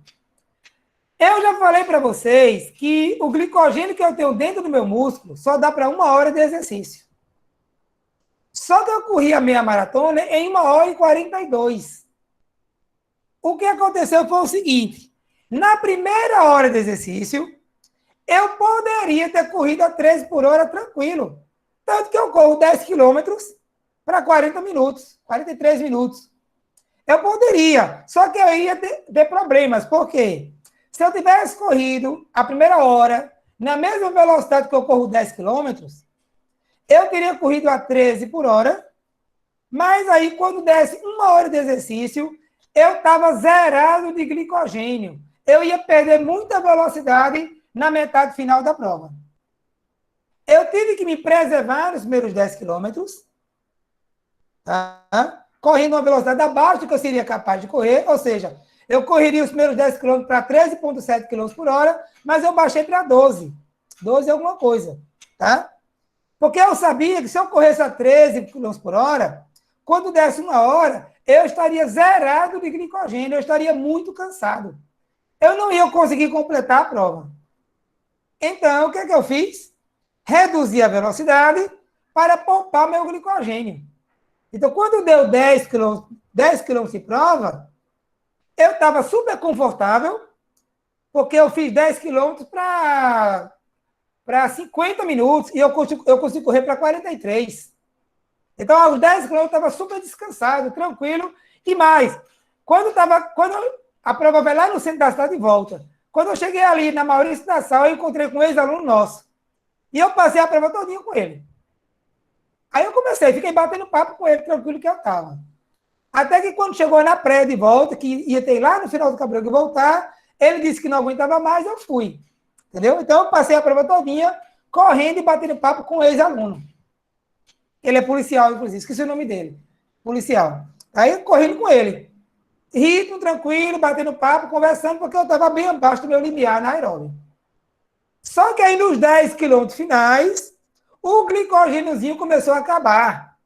A: Eu já falei para vocês que o glicogênio que eu tenho dentro do meu músculo só dá para 1 hora de exercício. Só que eu corri a meia maratona em 1 hora e 42. O que aconteceu foi o seguinte, na primeira hora de exercício, eu poderia ter corrido a 13 por hora tranquilo. Tanto que eu corro 10 quilômetros para 40 minutos, 43 minutos. Eu poderia, só que eu ia ter problemas. Por quê? Se eu tivesse corrido a primeira hora, na mesma velocidade que eu corro 10 quilômetros, eu teria corrido a 13 por hora, mas aí, quando desse 1 hora de exercício, eu estava zerado de glicogênio. Eu ia perder muita velocidade na metade final da prova. Eu tive que me preservar nos primeiros 10 quilômetros, tá? Correndo uma velocidade abaixo do que eu seria capaz de correr, ou seja, eu correria os primeiros 10 quilômetros para 13,7 km por hora, mas eu baixei para 12. 12 é alguma coisa, tá? Porque eu sabia que se eu corresse a 13 km por hora, quando desse 1 hora, eu estaria zerado de glicogênio, eu estaria muito cansado. Eu não ia conseguir completar a prova. Então, o que eu fiz? Reduzi a velocidade para poupar meu glicogênio. Então, quando deu 10 km de prova, eu estava super confortável, porque eu fiz 10 km para 50 minutos e eu consigo correr para 43. Então, aos 10 km eu estava super descansado, tranquilo. E mais, quando a prova vai lá no centro da cidade e volta, quando eu cheguei ali na Maurício Nassau, eu encontrei com um ex-aluno nosso. E eu passei a prova todinha com ele. Aí eu fiquei batendo papo com ele, tranquilo que eu estava. Até que quando chegou na praia de volta, que ia ter lá no final do Cabral e voltar, ele disse que não aguentava mais, eu fui. Entendeu? Então eu passei a prova todinha, correndo e batendo papo com o ex-aluno. Ele é policial, inclusive, esqueci o nome dele. Policial. Aí correndo com ele. Ritmo, tranquilo, batendo papo, conversando, porque eu estava bem abaixo do meu limiar na aeróbio. Só que aí nos 10 quilômetros finais, o glicogêniozinho começou a acabar.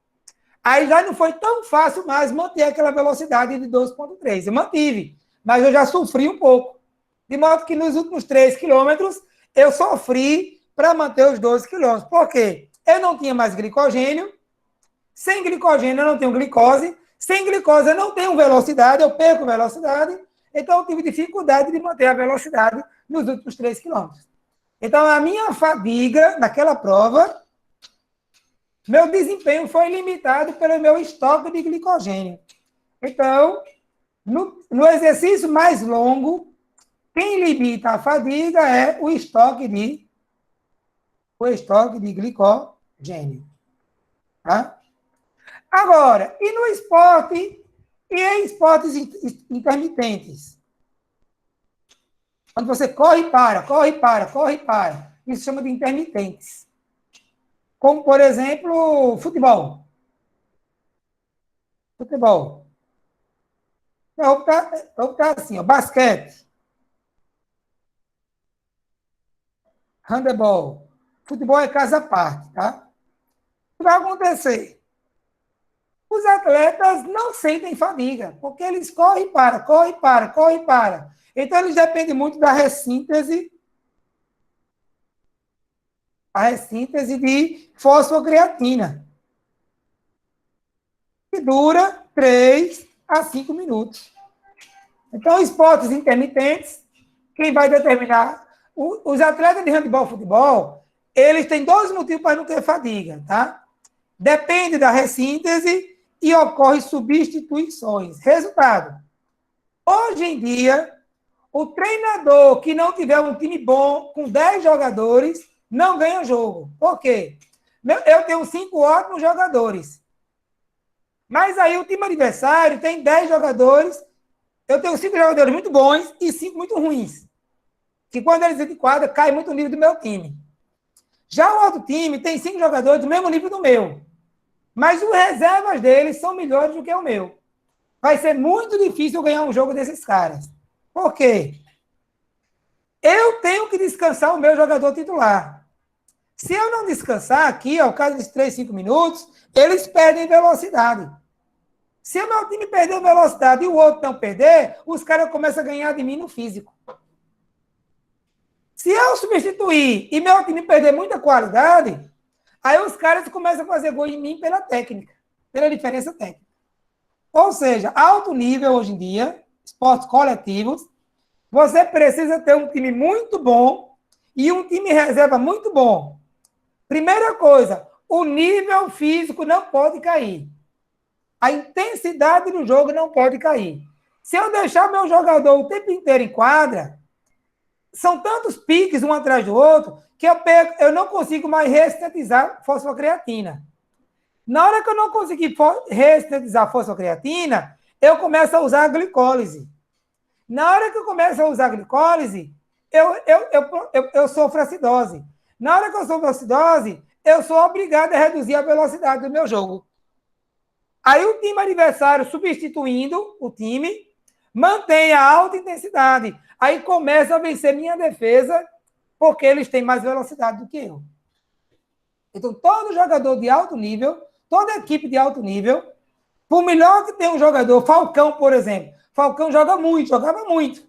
A: Aí já não foi tão fácil mais manter aquela velocidade de 12,3. Eu mantive, mas eu já sofri um pouco. De modo que nos últimos 3 quilômetros, eu sofri para manter os 12 quilômetros. Por quê? Eu não tinha mais glicogênio. Sem glicogênio, eu não tenho glicose. Sem glicose, eu não tenho velocidade, eu perco velocidade. Então, eu tive dificuldade de manter a velocidade nos últimos 3 quilômetros. Então, a minha fadiga naquela prova, meu desempenho foi limitado pelo meu estoque de glicogênio. Então, no exercício mais longo, quem limita a fadiga é o estoque de glicogênio. Tá? Agora, e no esporte, e em esportes intermitentes? Quando você corre e para. Isso chama de intermitentes. Como, por exemplo, futebol. Futebol. Vou botar assim, ó, basquete. Handebol. Futebol é casa à parte, tá? O que vai acontecer? Os atletas não sentem fadiga, porque eles correm e para. Então, eles dependem muito da ressíntese, de fosfocreatina, que dura 3 a 5 minutos. Então, esportes intermitentes, quem vai determinar? Os atletas de handebol e futebol, eles têm 2 motivos para não ter fadiga, tá? Depende da ressíntese e ocorre substituições. Resultado, hoje em dia, o treinador que não tiver um time bom, com 10 jogadores, não ganha jogo. Por quê? Eu tenho 5 ótimos jogadores. Mas aí o time adversário tem 10 jogadores, eu tenho 5 jogadores muito bons e 5 muito ruins. Que quando eles entram em quadra, cai muito o nível do meu time. Já o outro time tem 5 jogadores do mesmo nível do meu. Mas os reservas deles são melhores do que o meu. Vai ser muito difícil ganhar um jogo desses caras. Por quê? Eu tenho que descansar o meu jogador titular. Se eu não descansar aqui, ao caso de 3, 5 minutos, eles perdem velocidade. Se o meu time perder velocidade e o outro não perder, os caras começam a ganhar de mim no físico. Se eu substituir e meu time perder muita qualidade, aí os caras começam a fazer gol em mim pela técnica, pela diferença técnica. Ou seja, alto nível hoje em dia, esportes coletivos, você precisa ter um time muito bom e um time reserva muito bom. Primeira coisa, o nível físico não pode cair. A intensidade do jogo não pode cair. Se eu deixar meu jogador o tempo inteiro em quadra, são tantos piques um atrás do outro que eu não consigo mais ressintetizar fosfocreatina. Na hora que eu não conseguir ressintetizar fosfocreatina, eu começo a usar a glicólise. Na hora que eu começo a usar a glicólise, eu sofro acidose. Na hora que eu sofro acidose, eu sou obrigado a reduzir a velocidade do meu jogo. Aí o time adversário, substituindo o time, mantém a alta intensidade. Aí começa a vencer minha defesa, porque eles têm mais velocidade do que eu. Então, todo jogador de alto nível, toda equipe de alto nível, por melhor que tenha um jogador, Falcão, por exemplo, Falcão jogava muito.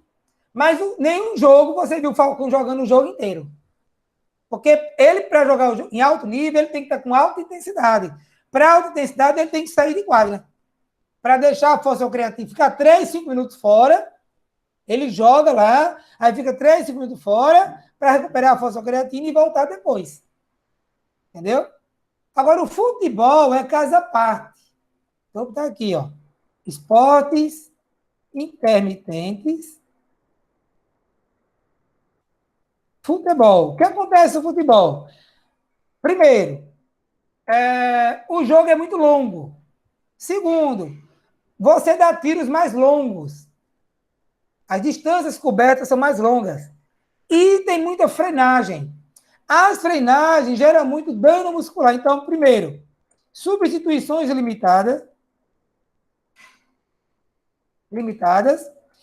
A: Mas nenhum jogo você viu o Falcão jogando o jogo inteiro. Porque ele, para jogar em alto nível, ele tem que estar com alta intensidade. Para alta intensidade, ele tem que sair de quadra. Para deixar a força criativa ficar 3, 5 minutos fora, ele joga lá, aí fica 3, 5 minutos fora, para recuperar a força creatina e voltar depois. Entendeu? Agora, o futebol é casa à parte. Então, tá aqui, ó. Esportes intermitentes. Futebol. O que acontece no futebol? Primeiro, o jogo é muito longo. Segundo, você dá tiros mais longos. As distâncias cobertas são mais longas. E tem muita frenagem. As frenagens geram muito dano muscular. Então, primeiro, substituições limitadas.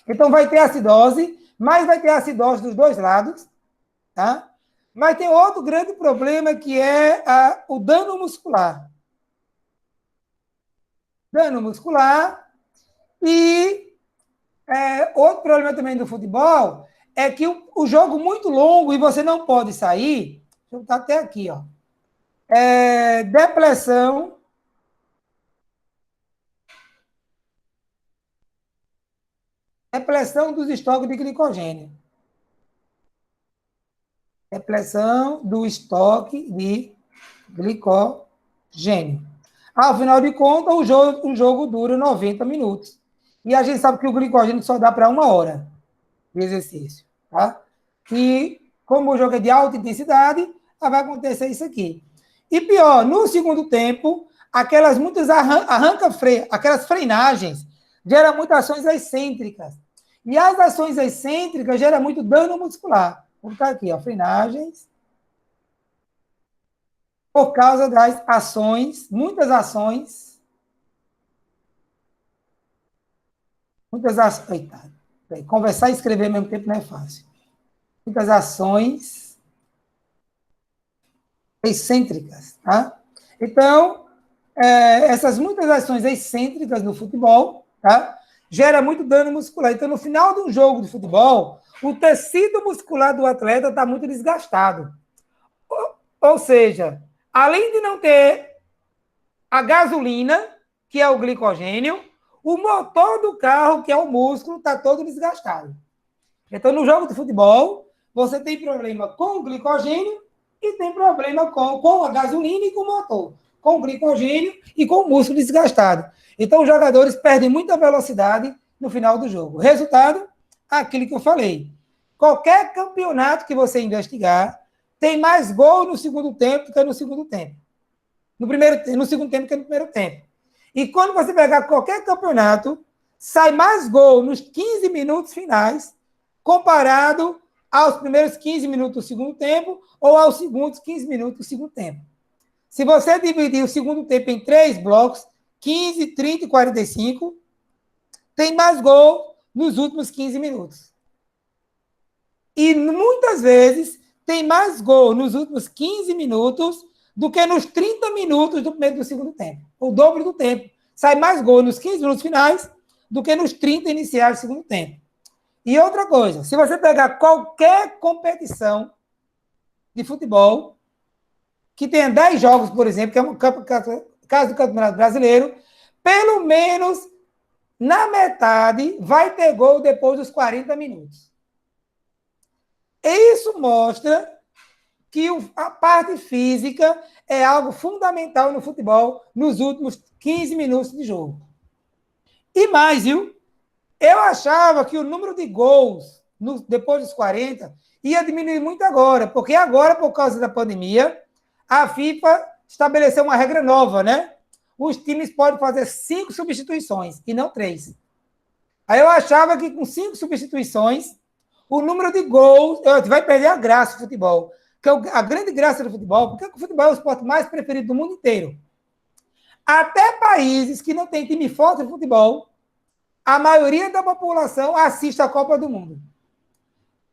A: Então, vai ter acidose, mas vai ter acidose dos dois lados. Tá? Mas tem outro grande problema que é o dano muscular. Dano muscular. E outro problema também do futebol é que o jogo muito longo e você não pode sair. Deixa eu botar até aqui, ó. Depressão. Depressão dos estoques de glicogênio. Depressão do estoque de glicogênio. Ao final de contas, o jogo dura 90 minutos. E a gente sabe que o glicogênio só dá para 1 hora de exercício. Tá? E como o jogo é de alta intensidade, vai acontecer isso aqui. E pior, no segundo tempo, aquelas muitas aquelas frenagens geram muitas ações excêntricas. E as ações excêntricas geram muito dano muscular. Vou botar aqui, ó, frenagens. Por causa das ações, muitas ações. Eita, conversar e escrever ao mesmo tempo não é fácil. Muitas ações excêntricas, tá? Então, essas muitas ações excêntricas no futebol, tá? Gera muito dano muscular. Então, no final de um jogo de futebol, o tecido muscular do atleta está muito desgastado. Ou seja, além de não ter a gasolina, que é o glicogênio, o motor do carro, que é o músculo, está todo desgastado. Então, no jogo de futebol, você tem problema com o glicogênio e tem problema com a gasolina e com o motor. Com o glicogênio e com o músculo desgastado. Então, os jogadores perdem muita velocidade no final do jogo. Resultado, aquilo que eu falei. Qualquer campeonato que você investigar tem mais gol no segundo tempo do que no segundo tempo. No segundo tempo do que no primeiro tempo. E quando você pegar qualquer campeonato, sai mais gol nos 15 minutos finais, comparado aos primeiros 15 minutos do segundo tempo ou aos segundos 15 minutos do segundo tempo. Se você dividir o segundo tempo em 3 blocos, 15, 30 e 45, tem mais gol nos últimos 15 minutos. E muitas vezes tem mais gol nos últimos 15 minutos do que nos 30 minutos do primeiro e do segundo tempo. O dobro do tempo. Sai mais gol nos 15 minutos finais do que nos 30 iniciais do segundo tempo. E outra coisa, se você pegar qualquer competição de futebol, que tenha 10 jogos, por exemplo, que é um caso do Campeonato Brasileiro, pelo menos na metade vai ter gol depois dos 40 minutos. Isso mostra que a parte física é algo fundamental no futebol nos últimos 15 minutos de jogo. E mais, viu? Eu achava que o número de gols depois dos 40 ia diminuir muito agora, porque agora, por causa da pandemia, a FIFA estabeleceu uma regra nova, né? Os times podem fazer 5 substituições e não 3. Aí eu achava que com 5 substituições, o número de gols vai perder a graça do futebol. Que a grande graça do futebol, porque o futebol é o esporte mais preferido do mundo inteiro. Até países que não têm time forte de futebol, a maioria da população assiste a Copa do Mundo.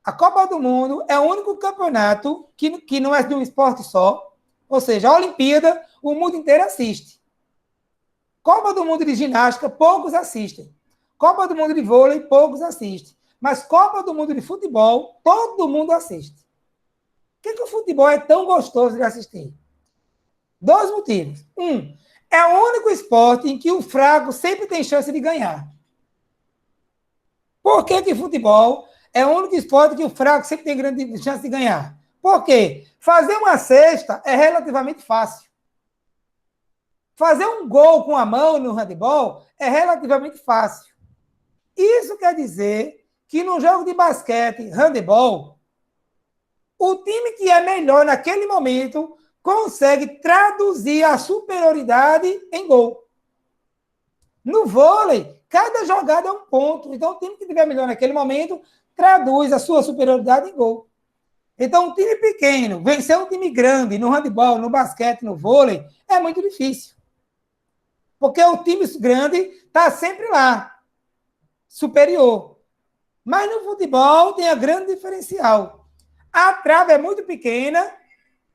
A: A Copa do Mundo é o único campeonato que não é de um esporte só, ou seja, a Olimpíada, o mundo inteiro assiste. Copa do Mundo de ginástica, poucos assistem. Copa do Mundo de vôlei, poucos assistem. Mas Copa do Mundo de futebol, todo mundo assiste. Por que o futebol é tão gostoso de assistir? 2 motivos. É o único esporte em que o fraco sempre tem chance de ganhar. Por que futebol é o único esporte que o fraco sempre tem grande chance de ganhar? Por quê? Fazer uma cesta é relativamente fácil. Fazer um gol com a mão no handebol é relativamente fácil. Isso quer dizer que no jogo de basquete, handebol, o time que é melhor naquele momento consegue traduzir a superioridade em gol. No vôlei, cada jogada é um ponto. Então, o time que estiver melhor naquele momento traduz a sua superioridade em gol. Então, um time pequeno vencer um time grande no handebol, no basquete, no vôlei, é muito difícil. Porque o time grande está sempre lá, superior. Mas no futebol tem a grande diferencial. A trave é muito pequena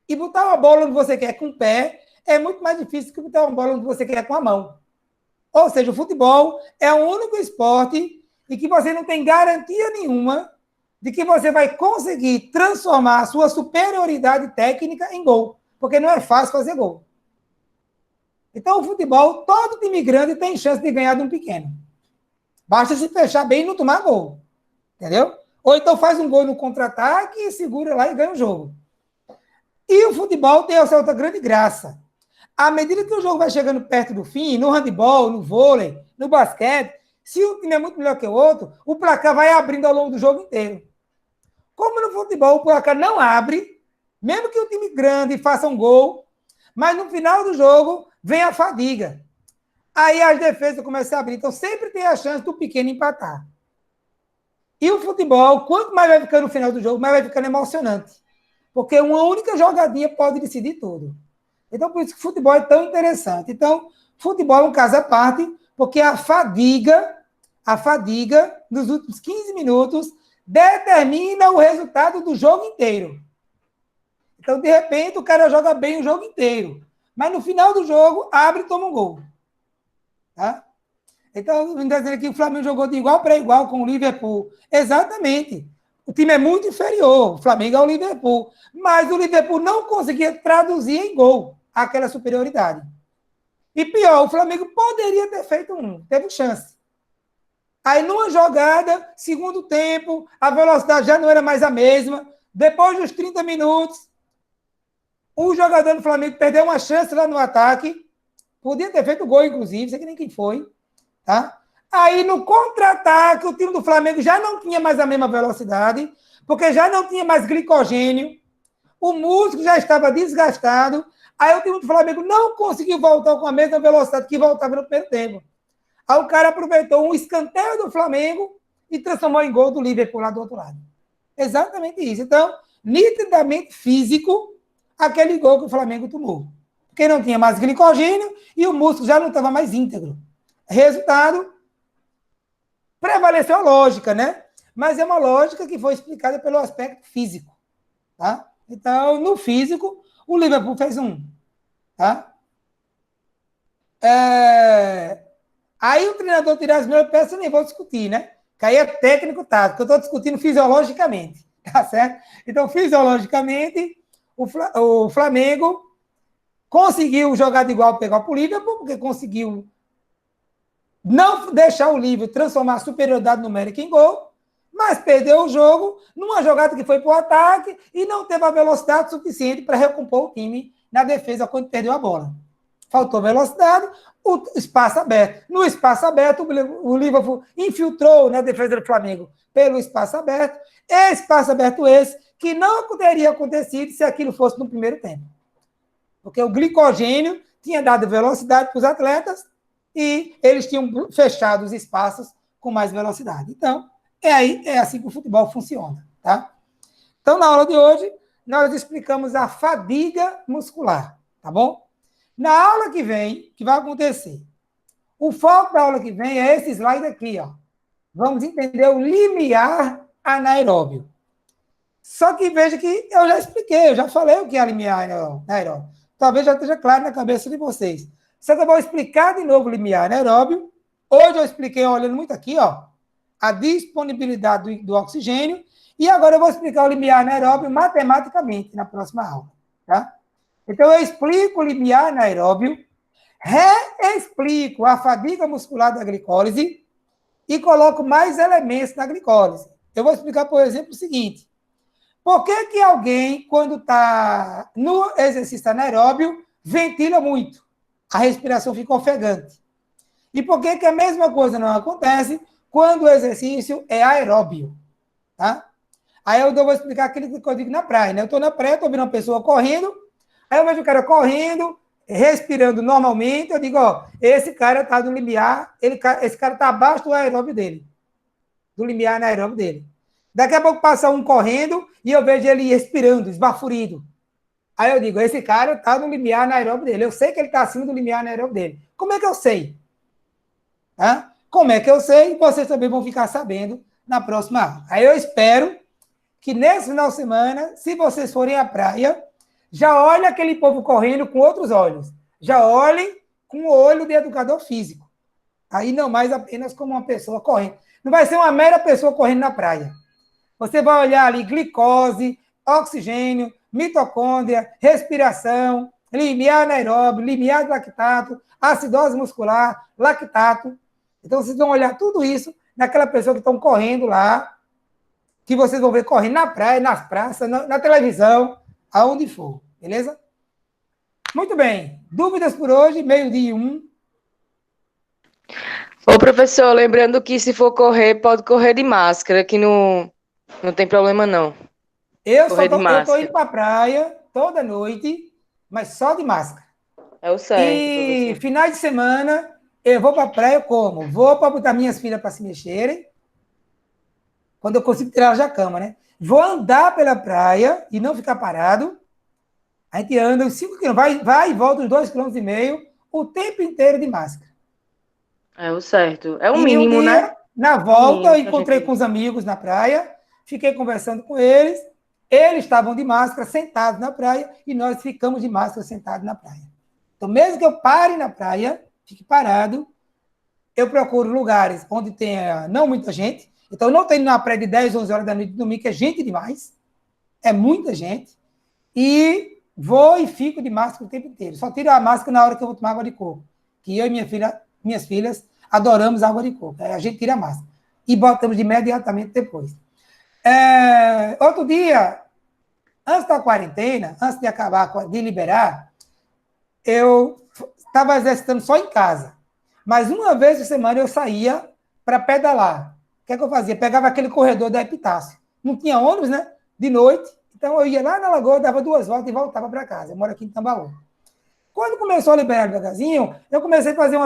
A: e botar uma bola onde você quer com o pé é muito mais difícil que botar uma bola onde você quer com a mão. Ou seja, o futebol é o único esporte em que você não tem garantia nenhuma de que você vai conseguir transformar a sua superioridade técnica em gol. Porque não é fácil fazer gol. Então, o futebol, todo time grande tem chance de ganhar de um pequeno. Basta se fechar bem e não tomar gol. Entendeu? Ou então faz um gol no contra-ataque e segura lá e ganha o jogo. E o futebol tem essa outra grande graça. À medida que o jogo vai chegando perto do fim, no handebol, no vôlei, no basquete, se um time é muito melhor que o outro, o placar vai abrindo ao longo do jogo inteiro. Como no futebol o placar não abre, mesmo que o time grande faça um gol, mas no final do jogo vem a fadiga. Aí as defesas começam a abrir. Então sempre tem a chance do pequeno empatar. E o futebol, quanto mais vai ficando no final do jogo, mais vai ficando emocionante. Porque uma única jogadinha pode decidir tudo. Então, por isso que o futebol é tão interessante. Então, futebol é um caso à parte, porque a fadiga nos últimos 15 minutos determina o resultado do jogo inteiro. Então, de repente, o cara joga bem o jogo inteiro. Mas no final do jogo, abre e toma um gol. Tá? Então, me dizendo que o Flamengo jogou de igual para igual com o Liverpool. Exatamente. O time é muito inferior, o Flamengo ao Liverpool. Mas o Liverpool não conseguia traduzir em gol aquela superioridade. E pior, o Flamengo poderia ter feito teve chance. Aí, numa jogada, segundo tempo, a velocidade já não era mais a mesma. Depois dos 30 minutos, o jogador do Flamengo perdeu uma chance lá no ataque. Podia ter feito gol, inclusive, sei que nem quem foi. Tá? Aí, no contra-ataque, o time do Flamengo já não tinha mais a mesma velocidade, porque já não tinha mais glicogênio, o músculo já estava desgastado, aí o time do Flamengo não conseguiu voltar com a mesma velocidade que voltava no primeiro tempo. Aí o cara aproveitou um escanteio do Flamengo e transformou em gol do Liverpool lá do outro lado. Exatamente isso. Então, nitidamente físico, aquele gol que o Flamengo tomou. porque não tinha mais glicogênio e o músculo já não estava mais íntegro. Resultado, prevaleceu a lógica, né? Mas é uma lógica que foi explicada pelo aspecto físico, tá? Então, no físico, o Liverpool fez 1, tá? Aí o treinador tirar as melhores peças, eu nem vou discutir, né? Que aí é técnico tático, eu estou discutindo fisiologicamente, tá certo? Então, fisiologicamente, o Flamengo conseguiu jogar de igual para igual para o Liverpool, porque conseguiu não deixar o Liverpool transformar a superioridade numérica em gol, mas perdeu o jogo numa jogada que foi para o ataque e não teve a velocidade suficiente para recompor o time na defesa quando perdeu a bola. Faltou velocidade, o espaço aberto. No espaço aberto, o Liverpool infiltrou na defesa do Flamengo pelo espaço aberto. Espaço aberto esse que não teria acontecido se aquilo fosse no primeiro tempo. Porque o glicogênio tinha dado velocidade para os atletas e eles tinham fechado os espaços com mais velocidade. Então, é assim que o futebol funciona, tá? Então, na aula de hoje, nós explicamos a fadiga muscular, tá bom? Na aula que vem, o que vai acontecer? O foco da aula que vem é esse slide aqui, ó. Vamos entender o limiar anaeróbio. Só que veja que eu já expliquei, eu já falei o que é limiar anaeróbio. Talvez já esteja claro na cabeça de vocês. Só que eu vou explicar de novo o limiar anaeróbio. Hoje eu expliquei olhando muito aqui, ó, a disponibilidade do oxigênio. E agora eu vou explicar o limiar anaeróbio matematicamente na próxima aula, tá? Então, eu explico o limiar anaeróbio, reexplico a fadiga muscular da glicólise e coloco mais elementos na glicólise. Eu vou explicar, por exemplo, o seguinte. Por que alguém, quando está no exercício anaeróbio, ventila muito? A respiração fica ofegante. E por que a mesma coisa não acontece quando o exercício é aeróbio? Tá? Aí eu vou explicar aquilo que eu digo na praia, né? Eu estou na praia, estou vendo uma pessoa correndo, aí eu vejo o cara correndo, respirando normalmente, eu digo, ó, esse cara está no limiar, esse cara está abaixo do aeróbio dele, do limiar anaeróbio dele. Daqui a pouco passa um correndo e eu vejo ele respirando, esbaforido. Aí eu digo, esse cara está no limiar anaeróbio dele, eu sei que ele está acima do limiar anaeróbio dele. Como é que eu sei? Tá? Como é que eu sei? Vocês também vão ficar sabendo na próxima aula. Aí eu espero que nesse final de semana, se vocês forem à praia, já olhem aquele povo correndo com outros olhos. Já olhem com o olho de educador físico. Aí não mais apenas como uma pessoa correndo. Não vai ser uma mera pessoa correndo na praia. Você vai olhar ali glicose, oxigênio, mitocôndria, respiração, limiar anaeróbio, limiar de lactato, acidose muscular, lactato. Então, vocês vão olhar tudo isso naquela pessoa que estão correndo lá, que vocês vão ver correndo na praia, nas praças, na televisão, aonde for. Beleza? Muito bem. Dúvidas por hoje? 12:01.
F: Ô, professor, lembrando que se for correr, pode correr de máscara, que não tem problema, não.
A: Eu estou indo para a praia toda noite, mas só de máscara.
F: É o certo,
A: E
F: professor.
A: finais de semana, eu vou para a praia como? Vou para botar minhas filhas para se mexerem, quando eu consigo tirar elas da cama, né? Vou andar pela praia e não ficar parado. A gente anda uns 5 quilômetros, vai e volta uns 2,5 km, o tempo inteiro de máscara.
F: É o certo. É o
A: E
F: mínimo,
A: um dia,
F: né?
A: na volta, eu encontrei
F: gente...
A: com os amigos na praia, fiquei conversando com eles, eles estavam de máscara, sentados na praia, e nós ficamos de máscara, sentados na praia. Então, mesmo que eu pare na praia, fique parado, eu procuro lugares onde tenha não muita gente. Então, eu não estou indo na praia de 10, 11 horas da noite, domingo, que é gente demais, é muita gente, e vou e fico de máscara o tempo inteiro. Só tiro a máscara na hora que eu vou tomar água de coco, que eu e minhas filhas adoramos água de coco. Aí a gente tira a máscara e botamos de imediatamente depois. Outro dia, antes da quarentena, antes de acabar, de liberar, eu estava exercitando só em casa. Mas uma vez por semana eu saía para pedalar. O que é que eu fazia? Pegava aquele corredor da Epitácio. Não tinha ônibus, né? De noite. Então eu ia lá na Lagoa, dava 2 voltas e voltava para casa. Eu moro aqui em Tambaú. Quando começou a liberar devagarzinho, eu comecei a fazer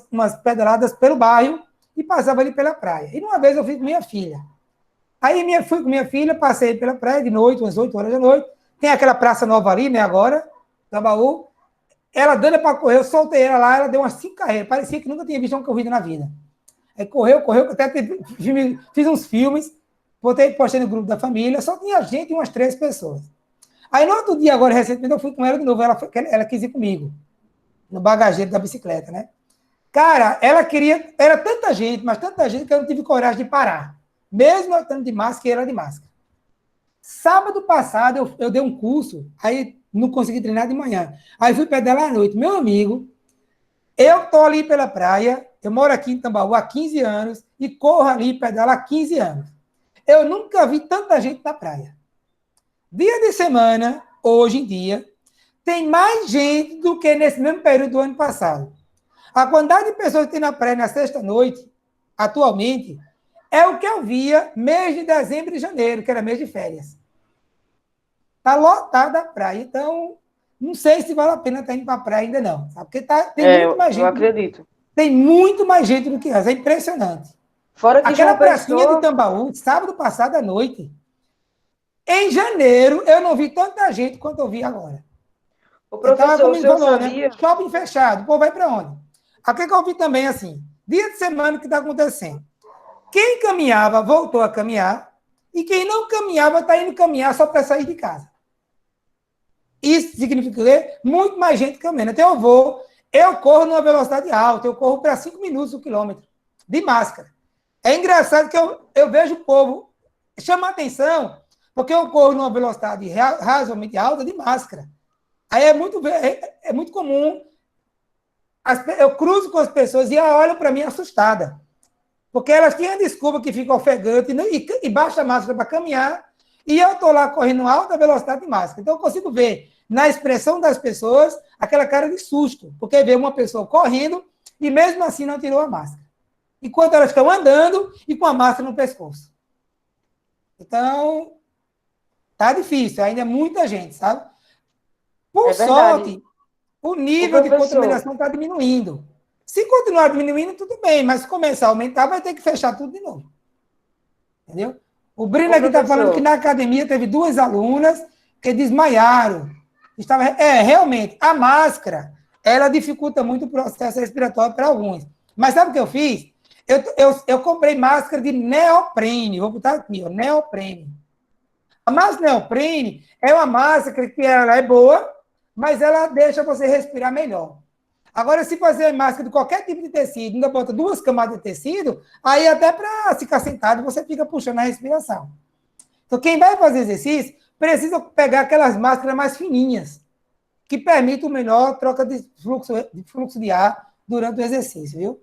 A: umas pedaladas pelo bairro e passava ali pela praia. E uma vez eu fui com minha filha. Aí fui com minha filha, passei pela praia de noite, umas 8 horas da noite. Tem aquela praça nova ali, né, agora, Tambaú. ela dando para correr, eu soltei ela lá, ela deu umas 5 carreiras, parecia que nunca tinha visto uma corrida na vida. Aí correu, até fiz uns filmes, postei no grupo da família, só tinha gente e umas 3 pessoas. Aí no outro dia, agora, recentemente, eu fui com ela de novo, ela quis ir comigo, no bagageiro da bicicleta, né? Cara, ela queria, era tanta gente, mas tanta gente que eu não tive coragem de parar. Mesmo eu estando de máscara e ela de máscara. Sábado passado, eu dei um curso, aí não consegui treinar de manhã. Aí fui pedalar à noite. Meu amigo, eu tô ali pela praia, eu moro aqui em Tambaú há 15 anos e corro ali e pedalo há 15 anos. Eu nunca vi tanta gente na praia. Dia de semana, hoje em dia, tem mais gente do que nesse mesmo período do ano passado. A quantidade de pessoas que tem na praia na sexta-noite, atualmente, é o que eu via mês de dezembro e janeiro, que era mês de férias. Está lotada a praia. Então, não sei se vale a pena estar indo para a praia ainda não. Sabe? Porque tem muito mais gente.
F: Eu acredito.
A: Tem muito mais gente do que antes. É impressionante.
F: Fora que
A: aquela
F: João
A: pracinha
F: Pessoa...
A: de Tambaú, sábado passado à noite, em janeiro, eu não vi tanta gente quanto eu vi agora.
F: O professor,
A: então,
F: o senhor
A: falou,
F: sabia?
A: Né? Shopping fechado. O povo vai para onde? Aqui que eu vi também, assim, dia de semana que está acontecendo. Quem caminhava, voltou a caminhar, e quem não caminhava, está indo caminhar só para sair de casa. Isso significa que muito mais gente caminhando. Então, eu corro numa velocidade alta, eu corro para 5 minutos o quilômetro, de máscara. É engraçado que eu vejo o povo chamar atenção, porque eu corro numa velocidade razoavelmente alta de máscara. Aí é muito comum, eu cruzo com as pessoas e elas olham para mim assustadas. Porque elas tinham a desculpa que fica ofegante e baixa a máscara para caminhar, e eu estou lá correndo em alta velocidade de máscara. Então, eu consigo ver na expressão das pessoas aquela cara de susto, porque vê uma pessoa correndo e mesmo assim não tirou a máscara. Enquanto elas estão andando e com a máscara no pescoço. Então, tá difícil, ainda é muita gente, sabe? Por sorte, o nível de contaminação está diminuindo. Se continuar diminuindo, tudo bem, mas se começar a aumentar, vai ter que fechar tudo de novo. Entendeu? O Breno aqui está falando que na academia teve 2 alunas que desmaiaram. Realmente, a máscara, ela dificulta muito o processo respiratório para alguns. Mas sabe o que eu fiz? Eu comprei máscara de neoprene. Vou botar aqui, ó, neoprene. A máscara neoprene é uma máscara que ela é boa, mas ela deixa você respirar melhor. Agora, se fazer máscara de qualquer tipo de tecido, ainda bota 2 camadas de tecido, aí até para ficar sentado, você fica puxando a respiração. Então, quem vai fazer exercício, precisa pegar aquelas máscaras mais fininhas, que permitem melhor troca de fluxo de ar durante o exercício, viu?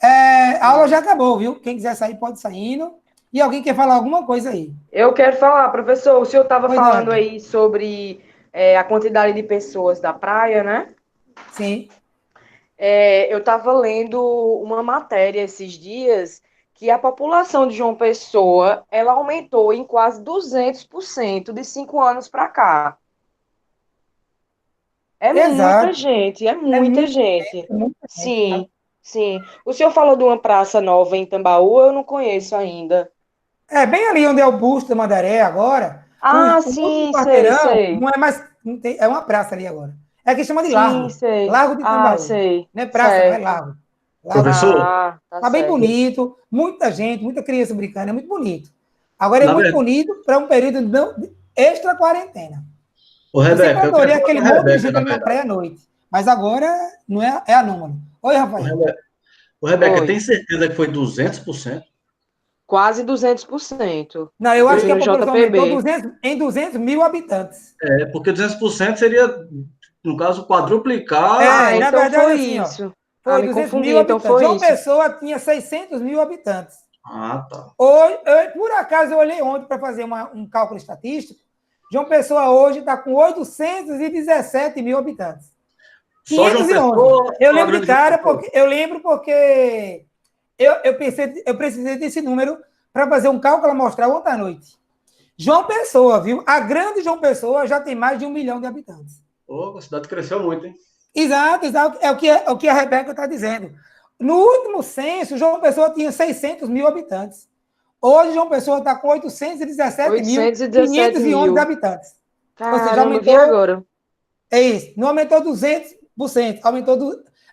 A: A aula já acabou, viu? Quem quiser sair, pode sair indo. E alguém quer falar alguma coisa aí?
F: Eu quero falar, professor. O senhor estava falando aí sobre a quantidade de pessoas da praia, né?
A: Sim.
F: Eu estava lendo uma matéria esses dias que a população de João Pessoa, ela aumentou em quase 200% de 5 anos para cá. Muita gente, muita gente. Sim, sim. O senhor falou de uma praça nova em Tambaú, eu não conheço ainda.
A: Bem ali onde é o busto da Mandaré agora.
F: Sim, sei.
A: Não é mais, não tem, é uma praça ali agora. É que chama de Largo.
F: Sei.
A: Largo de Tambaú.
F: Sei.
A: Não é praça, não é Largo.
B: Professor?
A: Tá bem bonito, muita gente, muita criança brincando, é muito bonito. Agora é muito bonito para um período extra quarentena.
B: Ô, Rebeca,
A: eu adorei aquele monte de gente na praia à noite. Mas agora não é anômalo. Oi, Rafael.
B: Ô, Rebeca, tem certeza que foi 200%?
F: Quase 200%.
A: Não, eu acho que a população aumentou em 200 mil habitantes.
B: Porque 200% seria, no caso, quadruplicar.
A: Na
F: então
A: verdade,
F: foi
A: assim,
F: isso.
A: Foi 200 mil habitantes. João Pessoa tinha 600 mil habitantes.
B: Tá.
A: Hoje, por acaso, eu olhei ontem para fazer um cálculo estatístico. João Pessoa hoje está com 817 mil habitantes.
B: Só João Pessoa?
A: Eu lembro de cara, porque eu precisei desse número para fazer um cálculo amostral ontem à noite. João Pessoa, viu? A grande João Pessoa já tem mais de 1 milhão de habitantes.
B: A cidade cresceu muito, hein?
A: Exato. É o que a Rebeca está dizendo. No último censo, João Pessoa tinha 600 mil habitantes. Hoje, João Pessoa está com 817.511 habitantes.
F: Caramba, ou seja, aumentou... agora.
A: É isso. Não aumentou 200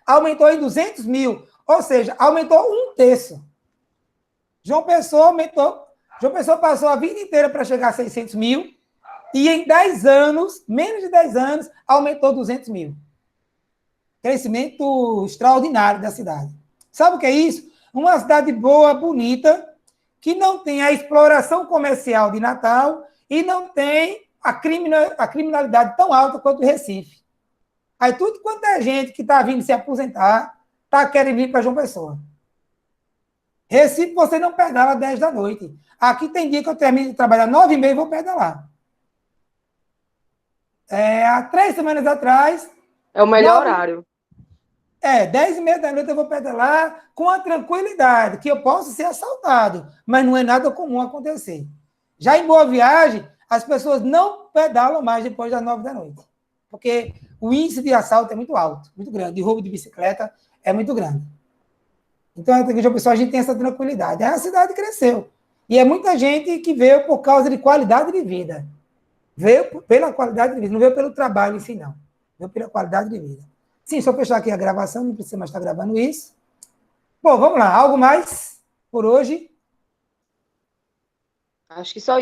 A: aumentou em 200 mil, ou seja, aumentou 1/3. João Pessoa passou a vida inteira para chegar a 600 mil, e em 10 anos, menos de 10 anos, aumentou 200 mil. Crescimento extraordinário da cidade. Sabe o que é isso? Uma cidade boa, bonita, que não tem a exploração comercial de Natal e não tem a criminalidade tão alta quanto o Recife. Aí tudo quanto é gente que está vindo se aposentar, está querendo vir para João Pessoa. Recife, você não pedala 10 da noite. Aqui tem dia que eu termino de trabalhar 9h30 e vou pedalar. Há 3 semanas atrás...
F: É o melhor horário.
A: 10h30 da noite eu vou pedalar com a tranquilidade, que eu posso ser assaltado, mas não é nada comum acontecer. Já em Boa Viagem, as pessoas não pedalam mais depois das 9 da noite, porque o índice de assalto é muito alto, muito grande, de roubo de bicicleta é muito grande. Então, a gente tem essa tranquilidade. Aí a cidade cresceu. E é muita gente que veio por causa de qualidade de vida. Veio pela qualidade de vida, não veio pelo trabalho em si, não. Veio pela qualidade de vida. Sim, só fechar aqui a gravação, não precisa mais estar gravando isso. Bom, vamos lá. Algo mais por hoje?
F: Acho que só